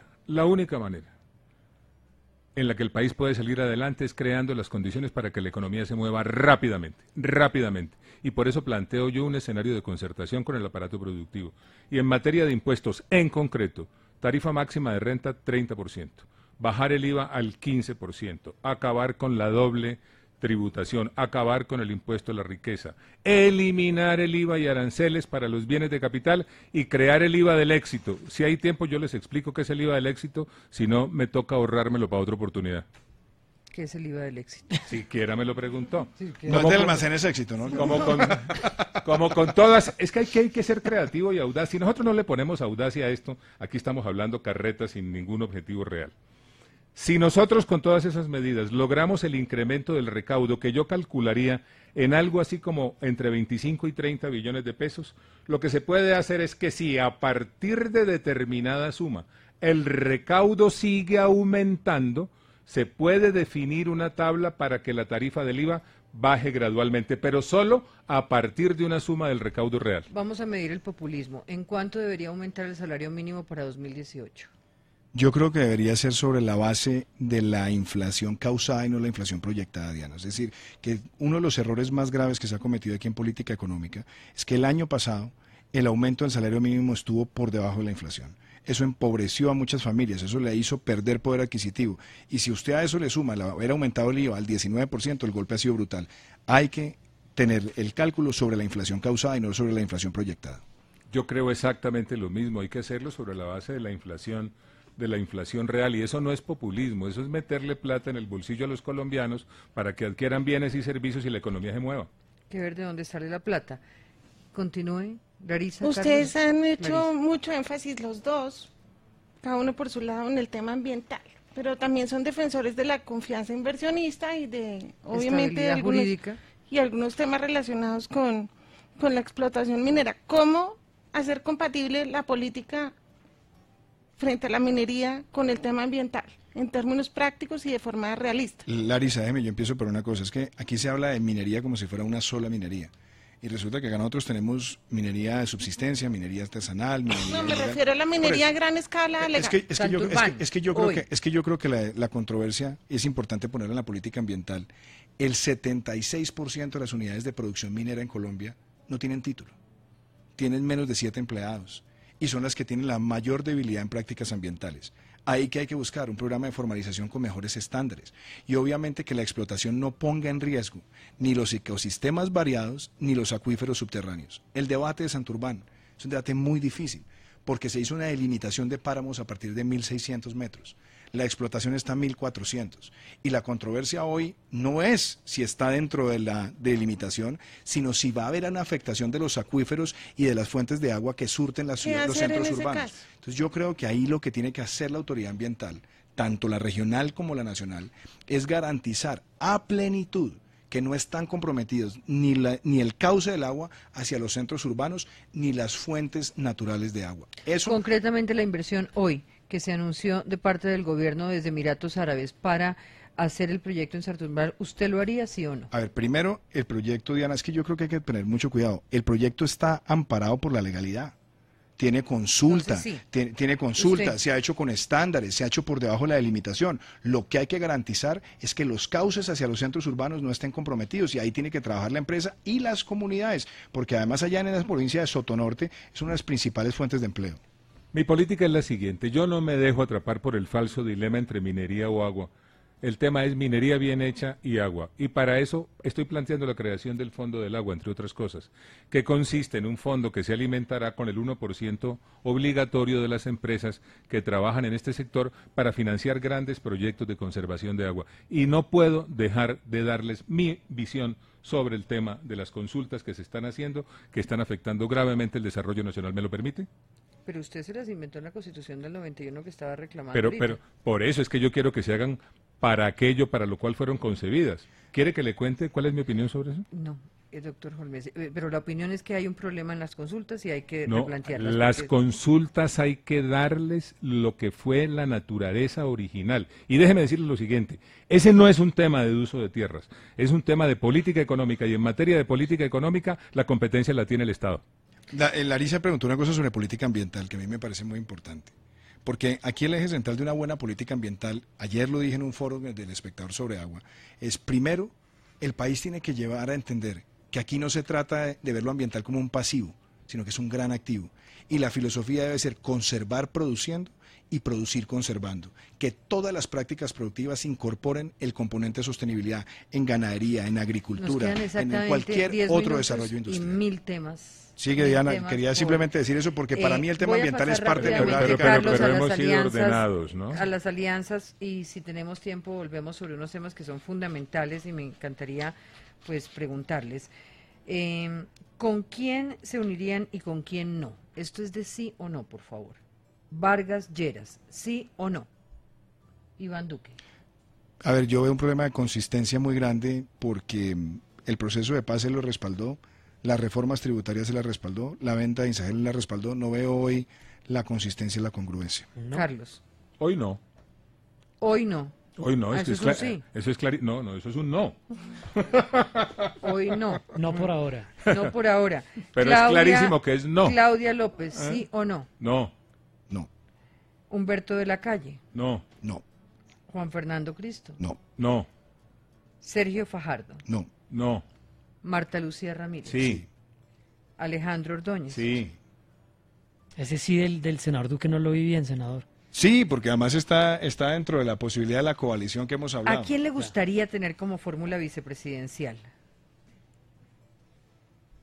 en la que el país puede salir adelante es creando las condiciones para que la economía se mueva rápidamente, rápidamente. Y por eso planteo yo un escenario de concertación con el aparato productivo. Y en materia de impuestos, en concreto, tarifa máxima de renta 30%, bajar el IVA al 15%, acabar con la doble tributación, acabar con el impuesto a la riqueza, eliminar el IVA y aranceles para los bienes de capital y crear el IVA del éxito. Si hay tiempo yo les explico qué es el IVA del éxito, si no me toca ahorrármelo para otra oportunidad. ¿Qué es el IVA del éxito? Siquiera me lo preguntó. Sí, no es de almacenes éxito, ¿no? Como con todas, es que hay que ser creativo y audaz. Si nosotros no le ponemos audacia a esto, aquí estamos hablando carretas sin ningún objetivo real. Si nosotros con todas esas medidas logramos el incremento del recaudo, que yo calcularía en algo así como entre 25 y 30 billones de pesos, lo que se puede hacer es que si a partir de determinada suma el recaudo sigue aumentando, se puede definir una tabla para que la tarifa del IVA baje gradualmente, pero solo a partir de una suma del recaudo real. Vamos a medir el populismo. ¿En cuánto debería aumentar el salario mínimo para 2018? Yo creo que debería ser sobre la base de la inflación causada y no la inflación proyectada, Diana. Es decir, que uno de los errores más graves que se ha cometido aquí en política económica es que el año pasado el aumento del salario mínimo estuvo por debajo de la inflación. Eso empobreció a muchas familias, eso le hizo perder poder adquisitivo. Y si usted a eso le suma el haber aumentado el IVA al 19%, el golpe ha sido brutal. Hay que tener el cálculo sobre la inflación causada y no sobre la inflación proyectada. Yo creo exactamente lo mismo, hay que hacerlo sobre la base de la inflación real, y eso no es populismo, eso es meterle plata en el bolsillo a los colombianos para que adquieran bienes y servicios y la economía se mueva. Que ver de dónde sale la plata. Continúe, Larisa. Ustedes Carlos. han hecho Larisa. mucho énfasis los dos, cada uno por su lado, en el tema ambiental, pero también son defensores de la confianza inversionista y de, obviamente, de algunos temas relacionados con la explotación minera. ¿Cómo hacer compatible la política frente a la minería con el tema ambiental, en términos prácticos y de forma realista? Larisa, déjeme, yo empiezo por una cosa, es que aquí se habla de minería como si fuera una sola minería, y resulta que acá nosotros tenemos minería de subsistencia, minería artesanal, minería No, me ilegal. refiero a la minería a gran escala legal. Es que yo creo que la controversia es importante ponerla en la política ambiental. El 76% de las unidades de producción minera en Colombia no tienen título, tienen menos de 7 empleados. Y son las que tienen la mayor debilidad en prácticas ambientales. Ahí que hay que buscar un programa de formalización con mejores estándares. Y obviamente que la explotación no ponga en riesgo ni los ecosistemas variados ni los acuíferos subterráneos. El debate de Santurbán es un debate muy difícil porque se hizo una delimitación de páramos a partir de 1.600 metros. La explotación está a 1.400. Y la controversia hoy no es si está dentro de la delimitación, sino si va a haber una afectación de los acuíferos y de las fuentes de agua que surten las ciudades, los centros urbanos. Entonces yo creo que ahí lo que tiene que hacer la autoridad ambiental, tanto la regional como la nacional, es garantizar a plenitud que no están comprometidos ni el cauce del agua hacia los centros urbanos ni las fuentes naturales de agua. Eso, concretamente la inversión hoy que se anunció de parte del gobierno desde Emiratos Árabes para hacer el proyecto en Santurbán, ¿usted lo haría, sí o no? A ver, primero, el proyecto, Diana, es que yo creo que hay que tener mucho cuidado. El proyecto está amparado por la legalidad. Tiene consulta, Entonces, sí. tiene consulta, Usted. se ha hecho con estándares, se ha hecho por debajo de la delimitación. Lo que hay que garantizar es que los cauces hacia los centros urbanos no estén comprometidos y ahí tiene que trabajar la empresa y las comunidades, porque además allá en la provincia de Sotonorte es una de las principales fuentes de empleo. Mi política es la siguiente, yo no me dejo atrapar por el falso dilema entre minería o agua. El tema es minería bien hecha y agua. Y para eso estoy planteando la creación del Fondo del Agua, entre otras cosas, que consiste en un fondo que se alimentará con el 1% obligatorio de las empresas que trabajan en este sector para financiar grandes proyectos de conservación de agua. Y no puedo dejar de darles mi visión sobre el tema de las consultas que se están haciendo, que están afectando gravemente el desarrollo nacional. ¿Me lo permite? Pero usted se las inventó en la Constitución del 91 que estaba reclamando. Pero por eso es que yo quiero que se hagan para aquello para lo cual fueron concebidas. ¿Quiere que le cuente cuál es mi opinión sobre eso? No, doctor Holmes, pero la opinión es que hay un problema en las consultas y hay que No, replantearlas. las consultas hay que darles lo que fue la naturaleza original. Y déjeme decirle lo siguiente, ese no es un tema de uso de tierras, es un tema de política económica y en materia de política económica la competencia la tiene el Estado. Larisa preguntó una cosa sobre política ambiental que a mí me parece muy importante. Porque aquí el eje central de una buena política ambiental, ayer lo dije en un foro del Espectador sobre agua, es primero, el país tiene que llevar a entender que aquí no se trata de ver lo ambiental como un pasivo, sino que es un gran activo. Y la filosofía debe ser conservar produciendo y producir conservando. Que todas las prácticas productivas incorporen el componente de sostenibilidad en ganadería, en agricultura, en cualquier otro desarrollo industrial. Y 1000 temas. Sigue, Diana, quería simplemente decir eso porque para mí el tema ambiental es parte de la Carlos, pero hemos sido ordenados, ¿no? A las alianzas, y si tenemos tiempo volvemos sobre unos temas que son fundamentales y me encantaría pues preguntarles. ¿Con quién se unirían y con quién no? Esto es de sí o no, por favor. Vargas Lleras, ¿sí o no? Iván Duque. A ver, yo veo un problema de consistencia muy grande porque el proceso de paz se lo respaldó, las reformas tributarias se las respaldó, la venta de Insagel la respaldó, no veo hoy la consistencia y la congruencia. No. Carlos. Hoy no. Hoy no. Hoy no, eso es un sí. Eso es no, eso es un no. Hoy no. No por ahora. No por ahora. Pero Claudia, es clarísimo que es no. Claudia López, ¿sí o no? No. No. Humberto de la Calle. No. No. Juan Fernando Cristo. No. No. Sergio Fajardo. No. No. Marta Lucía Ramírez. Sí. Alejandro Ordóñez. Sí. Ese sí del senador Duque no lo vi bien, senador. Sí, porque además está dentro de la posibilidad de la coalición que hemos hablado. ¿A quién le gustaría tener como fórmula vicepresidencial?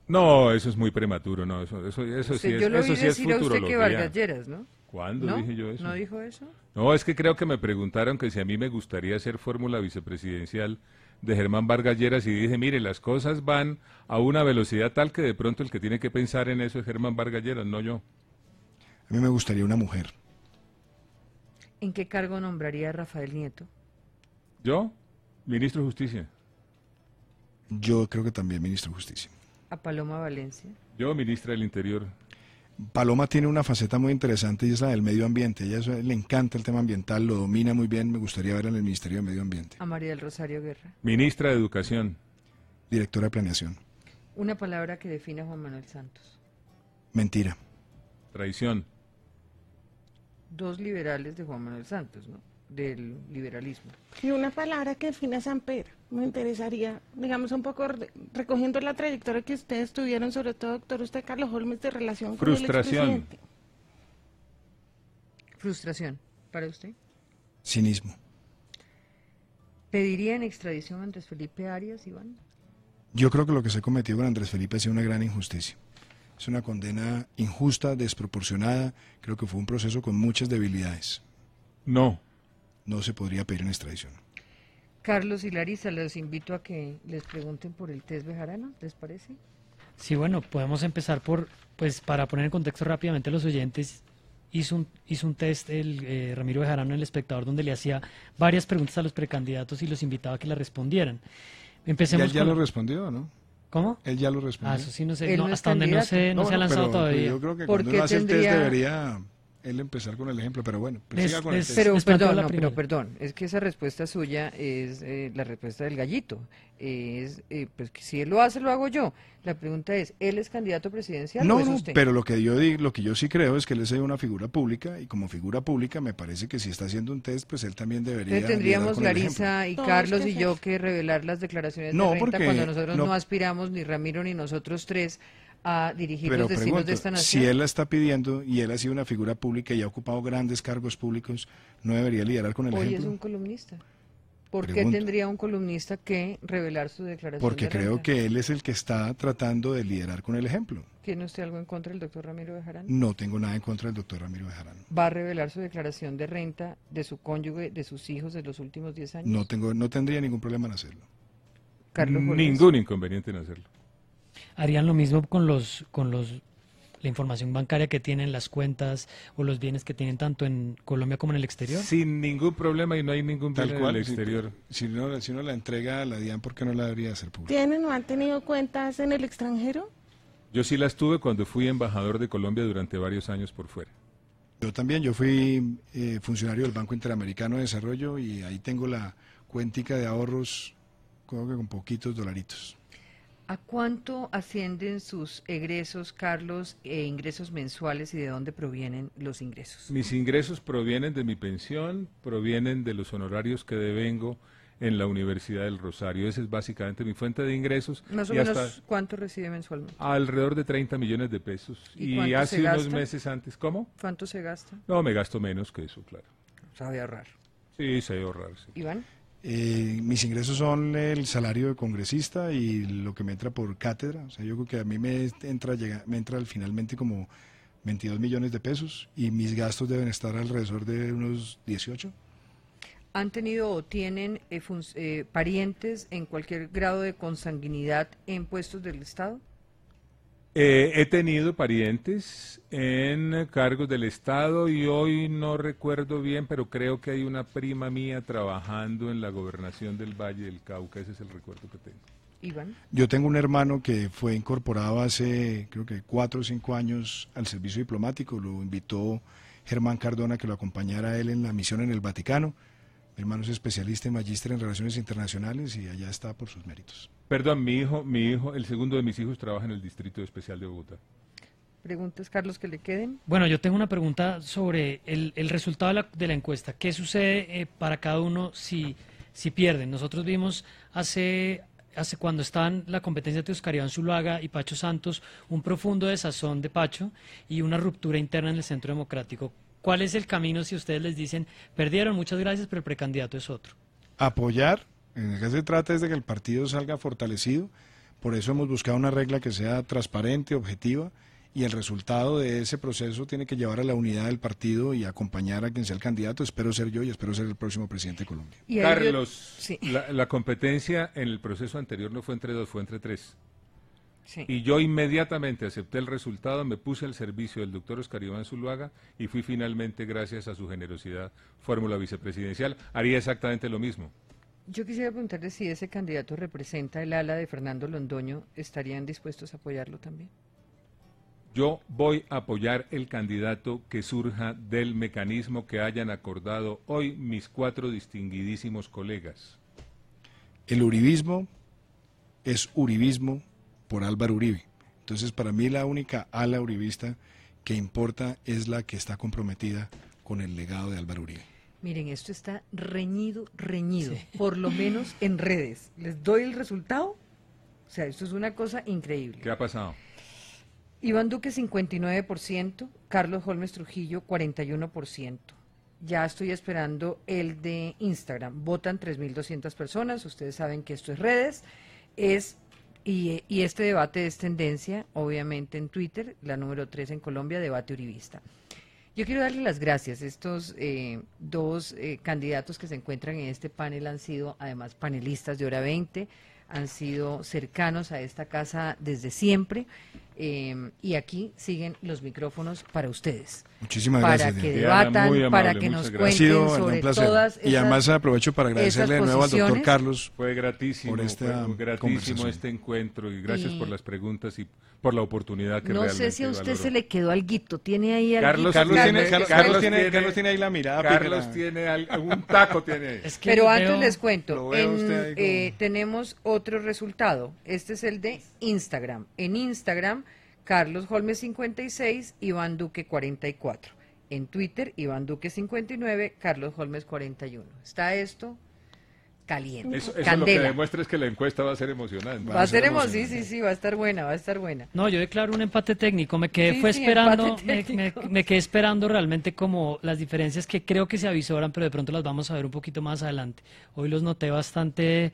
No, eso es muy prematuro, no, eso sí es, yo lo eso vi sí es decir a usted que futurología. Vargas Lleras, ¿no? ¿Cuándo ¿No? dije yo eso? ¿No dijo eso? No, es que creo que me preguntaron que si a mí me gustaría ser fórmula vicepresidencial de Germán Vargas Lleras y dije, mire, las cosas van a una velocidad tal que de pronto el que tiene que pensar en eso es Germán Vargas Lleras, no yo. A mí me gustaría una mujer. ¿En qué cargo nombraría a Rafael Nieto? ¿Yo? Ministro de Justicia. Yo creo que también ministro de Justicia. ¿A Paloma Valencia? Yo, ministra del Interior. Paloma tiene una faceta muy interesante y es la del medio ambiente. Ella le encanta el tema ambiental, lo domina muy bien. Me gustaría ver en el Ministerio de Medio Ambiente. ¿A María del Rosario Guerra? Ministra de Educación. Directora de Planeación. Una palabra que define a Juan Manuel Santos. Mentira. Traición. Dos liberales de Juan Manuel Santos, ¿no? Del liberalismo. Y una palabra que define a Samper. Me interesaría, digamos, un poco recogiendo la trayectoria que ustedes tuvieron, sobre todo, doctor, usted, Carlos Holmes, de relación con el expresidente. Frustración. ¿Para usted? Cinismo. ¿Pediría en extradición a Andrés Felipe Arias, Iván? Yo creo que lo que se ha cometido con Andrés Felipe ha sido una gran injusticia. Es una condena injusta, desproporcionada. Creo que fue un proceso con muchas debilidades. No. No se podría pedir en extradición. Carlos y Larisa, los invito a que les pregunten por el test Bejarano, ¿les parece? Sí, bueno, podemos empezar pues para poner en contexto rápidamente a los oyentes, hizo un test el Ramiro Bejarano en El Espectador donde le hacía varias preguntas a los precandidatos y los invitaba a que las respondieran. Empecemos ¿Y él ya lo respondió, no? ¿Cómo? Él ya lo respondió. Ah, eso sí, no sé, no hasta donde no se ha lanzado todavía. Yo creo que cuando uno hace el test debería él empezar con el ejemplo, pero bueno, siga con el test. Pero perdón, es que esa respuesta suya es la respuesta del gallito. Pues que si él lo hace, lo hago yo. La pregunta es, ¿él es candidato presidencial o es usted? Pero lo que yo sí creo es que él es una figura pública y como figura pública me parece que si está haciendo un test, pues él también debería. Entonces tendríamos Larisa y Carlos y yo que revelar las declaraciones de renta cuando nosotros no aspiramos, ni Ramiro ni nosotros tres, a dirigir los destinos de esta nación. Si él la está pidiendo y él ha sido una figura pública y ha ocupado grandes cargos públicos, ¿no debería liderar con el ejemplo? Hoy es un columnista. ¿Por qué tendría un columnista que revelar su declaración Porque de creo renta? que él es el que está tratando de liderar con el ejemplo. ¿Tiene usted algo en contra del doctor Ramiro Bejarano? No tengo nada en contra del doctor Ramiro Bejarano. ¿Va a revelar su declaración de renta de su cónyuge, de sus hijos de los últimos 10 años? No tendría ningún problema en hacerlo. Carlos Holmes. Ningún inconveniente en hacerlo. ¿Harían lo mismo con la información bancaria que tienen, las cuentas o los bienes que tienen tanto en Colombia como en el exterior? Sin ningún problema y no hay ningún problema en el exterior. Si uno la entrega a la DIAN, ¿por qué no la debería hacer pública? ¿Tienen o han tenido cuentas en el extranjero? Yo sí las tuve cuando fui embajador de Colombia durante varios años por fuera. Yo también, yo fui funcionario del Banco Interamericano de Desarrollo y ahí tengo la cuentica de ahorros, creo que con poquitos dolaritos. ¿A cuánto ascienden sus egresos, Carlos, ingresos mensuales, y de dónde provienen los ingresos? Mis ingresos provienen de mi pensión, provienen de los honorarios que devengo en la Universidad del Rosario. Esa es básicamente mi fuente de ingresos. Más o menos, ¿cuánto recibe mensualmente? Alrededor de 30 millones de pesos. ¿Y hace unos meses antes, ¿cómo? ¿Cuánto se gasta? No, me gasto menos que eso, claro. ¿Sabe ahorrar? Sí, sé ahorrar, sí. ¿Iván? Mis ingresos son el salario de congresista y lo que me entra por cátedra. O sea, yo creo que a mí me entra finalmente como 22 millones de pesos y mis gastos deben estar alrededor de unos 18. ¿Han tenido o tienen parientes en cualquier grado de consanguinidad en puestos del Estado? He tenido parientes en cargos del Estado y hoy no recuerdo bien, pero creo que hay una prima mía trabajando en la gobernación del Valle del Cauca. Ese es el recuerdo que tengo. Iván. Yo tengo un hermano que fue incorporado hace, creo que 4 o 5 años al servicio diplomático. Lo invitó Germán Cardona que lo acompañara a él en la misión en el Vaticano. Mi hermano es especialista y magíster en relaciones internacionales y allá está por sus méritos. Perdón, mi hijo, el segundo de mis hijos trabaja en el Distrito Especial de Bogotá. ¿Preguntas, Carlos, que le queden? Bueno, yo tengo una pregunta sobre el resultado de la encuesta. ¿Qué sucede para cada uno si pierden? Nosotros vimos hace cuando estaban la competencia de Oscar Iván Zuluaga y Pacho Santos, un profundo desazón de Pacho y una ruptura interna en el Centro Democrático. ¿Cuál es el camino si ustedes les dicen, perdieron, muchas gracias, pero el precandidato es otro? Apoyar, en el que se trata es de que el partido salga fortalecido, por eso hemos buscado una regla que sea transparente, objetiva, y el resultado de ese proceso tiene que llevar a la unidad del partido y acompañar a quien sea el candidato. Espero ser yo y espero ser el próximo presidente de Colombia. Carlos, sí. la competencia en el proceso anterior no fue entre 2, fue entre 3. Sí. Y yo inmediatamente acepté el resultado, me puse al servicio del doctor Oscar Iván Zuluaga y fui finalmente, gracias a su generosidad, fórmula vicepresidencial. Haría exactamente lo mismo. Yo quisiera preguntarle si ese candidato representa el ala de Fernando Londoño, ¿estarían dispuestos a apoyarlo también? Yo voy a apoyar el candidato que surja del mecanismo que hayan acordado hoy mis 4 distinguidísimos colegas. El uribismo es uribismo por Álvaro Uribe. Entonces, para mí la única ala uribista que importa es la que está comprometida con el legado de Álvaro Uribe. Miren, esto está reñido, por lo menos en redes. ¿Les doy el resultado? O sea, esto es una cosa increíble. ¿Qué ha pasado? Iván Duque 59%, Carlos Holmes Trujillo 41%. Ya estoy esperando el de Instagram. Votan 3.200 personas, ustedes saben que esto es redes, y este debate es tendencia, obviamente en Twitter, la número 3 en Colombia, debate uribista. Yo quiero darle las gracias. Estos 2 candidatos que se encuentran en este panel han sido además panelistas de Hora 20, han sido cercanos a esta casa desde siempre, y aquí siguen los micrófonos para ustedes. Muchísimas gracias. Para que debatan, amable, para que nos cuenten sobre todas esas, y además aprovecho para agradecerle de nuevo al doctor Carlos. Fue gratísimo, este encuentro y gracias por las preguntas y por la oportunidad que realmente No sé si a usted valoró. se le quedó alguito, tiene ahí algo. Carlos tiene ahí la mirada. Carlos tiene algún taco tiene ahí. Pero antes les cuento, tenemos otro resultado. Este es el de Instagram. En Instagram, Carlos Holmes 56, Iván Duque 44. En Twitter, Iván Duque 59, Carlos Holmes 41. ¿Está esto? Caliente. Eso lo que demuestra es que la encuesta va a ser emocionante. Va a ser emocionante, sí, va a estar buena, va a estar buena. No, yo declaro un empate técnico, me quedé esperando, me quedé esperando realmente como las diferencias que creo que se avisoran, pero de pronto las vamos a ver un poquito más adelante. Hoy los noté bastante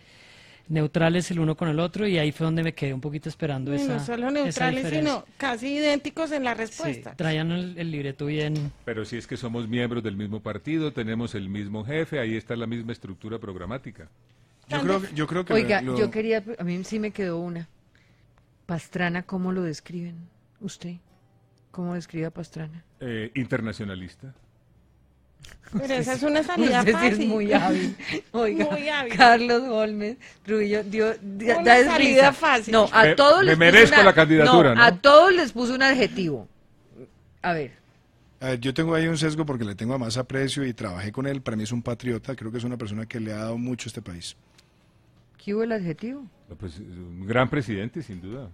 neutrales el uno con el otro y ahí fue donde me quedé un poquito esperando esa. No solo neutrales, sino casi idénticos en la respuesta. Sí, traían el libreto bien. Pero si es que somos miembros del mismo partido, tenemos el mismo jefe, ahí está la misma estructura programática. Yo creo que Oiga, yo quería, a mí sí me quedó una. Pastrana, ¿cómo lo describen usted? ¿Cómo describe a Pastrana? Internacionalista. Pero esa es una salida fácil. Es muy hábil. Oiga, muy hábil. Carlos Holmes Trujillo una salida fácil. No, a todos les merezco la candidatura, ¿no? A todos les puso un adjetivo. A ver. Yo tengo ahí un sesgo porque le tengo más aprecio y trabajé con él. Para mí es un patriota, creo que es una persona que le ha dado mucho a este país. ¿Qué hubo el adjetivo? Pues, un gran presidente, sin duda.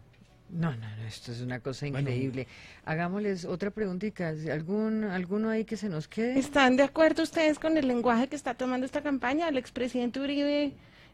No, esto es una cosa increíble. Hagámosles otra preguntita. ¿Alguno ahí que se nos quede? ¿Están de acuerdo ustedes con el lenguaje que está tomando esta campaña? El expresidente Uribe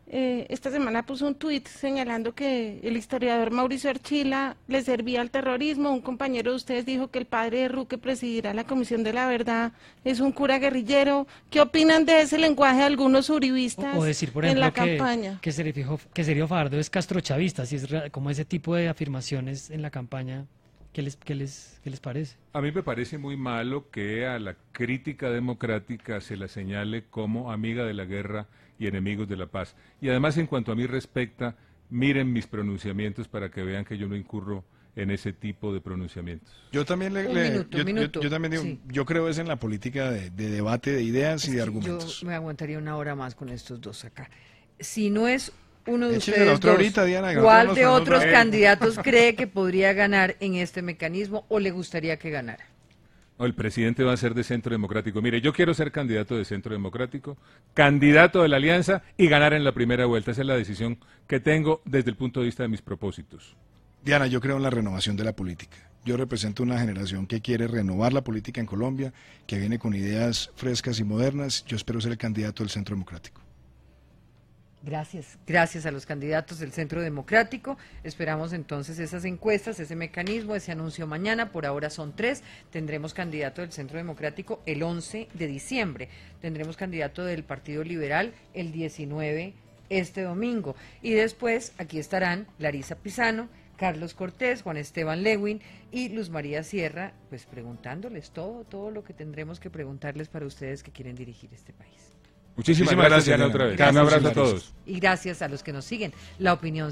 esta semana puso un tuit señalando que el historiador Mauricio Archila le servía al terrorismo. Un compañero de ustedes dijo que el padre de Roque presidirá la Comisión de la Verdad, es un cura guerrillero. ¿Qué opinan de ese lenguaje de algunos uribistas o decir, por en ejemplo, la campaña? Que Sergio Fajardo es castrochavista, si es como ese tipo de afirmaciones en la campaña. ¿Qué les parece? A mí me parece muy malo que a la crítica democrática se la señale como amiga de la guerra y enemigos de la paz. Y además, en cuanto a mí respecta, miren mis pronunciamientos para que vean que yo no incurro en ese tipo de pronunciamientos. Yo también yo también digo, sí. Yo creo es en la política de debate de ideas y de argumentos. Yo me aguantaría una hora más con estos dos acá. Si no es uno de Échale ustedes dos, ahorita, Diana, ¿cuál de otros candidatos cree que podría ganar en este mecanismo o le gustaría que ganara? El presidente va a ser de Centro Democrático. Mire, yo quiero ser candidato de Centro Democrático, candidato de la Alianza y ganar en la primera vuelta. Esa es la decisión que tengo desde el punto de vista de mis propósitos. Diana, yo creo en la renovación de la política. Yo represento una generación que quiere renovar la política en Colombia, que viene con ideas frescas y modernas. Yo espero ser el candidato del Centro Democrático. Gracias a los candidatos del Centro Democrático. Esperamos entonces esas encuestas, ese mecanismo, ese anuncio mañana. Por ahora son 3. Tendremos candidato del Centro Democrático el 11 de diciembre. Tendremos candidato del Partido Liberal el 19 este domingo. Y después aquí estarán Larisa Pisano, Carlos Cortés, Juan Esteban Lewin y Luz María Sierra, pues preguntándoles todo lo que tendremos que preguntarles para ustedes que quieren dirigir este país. Muchísimas gracias, Diana, otra vez. Un abrazo a todos. Y gracias a los que nos siguen. La opinión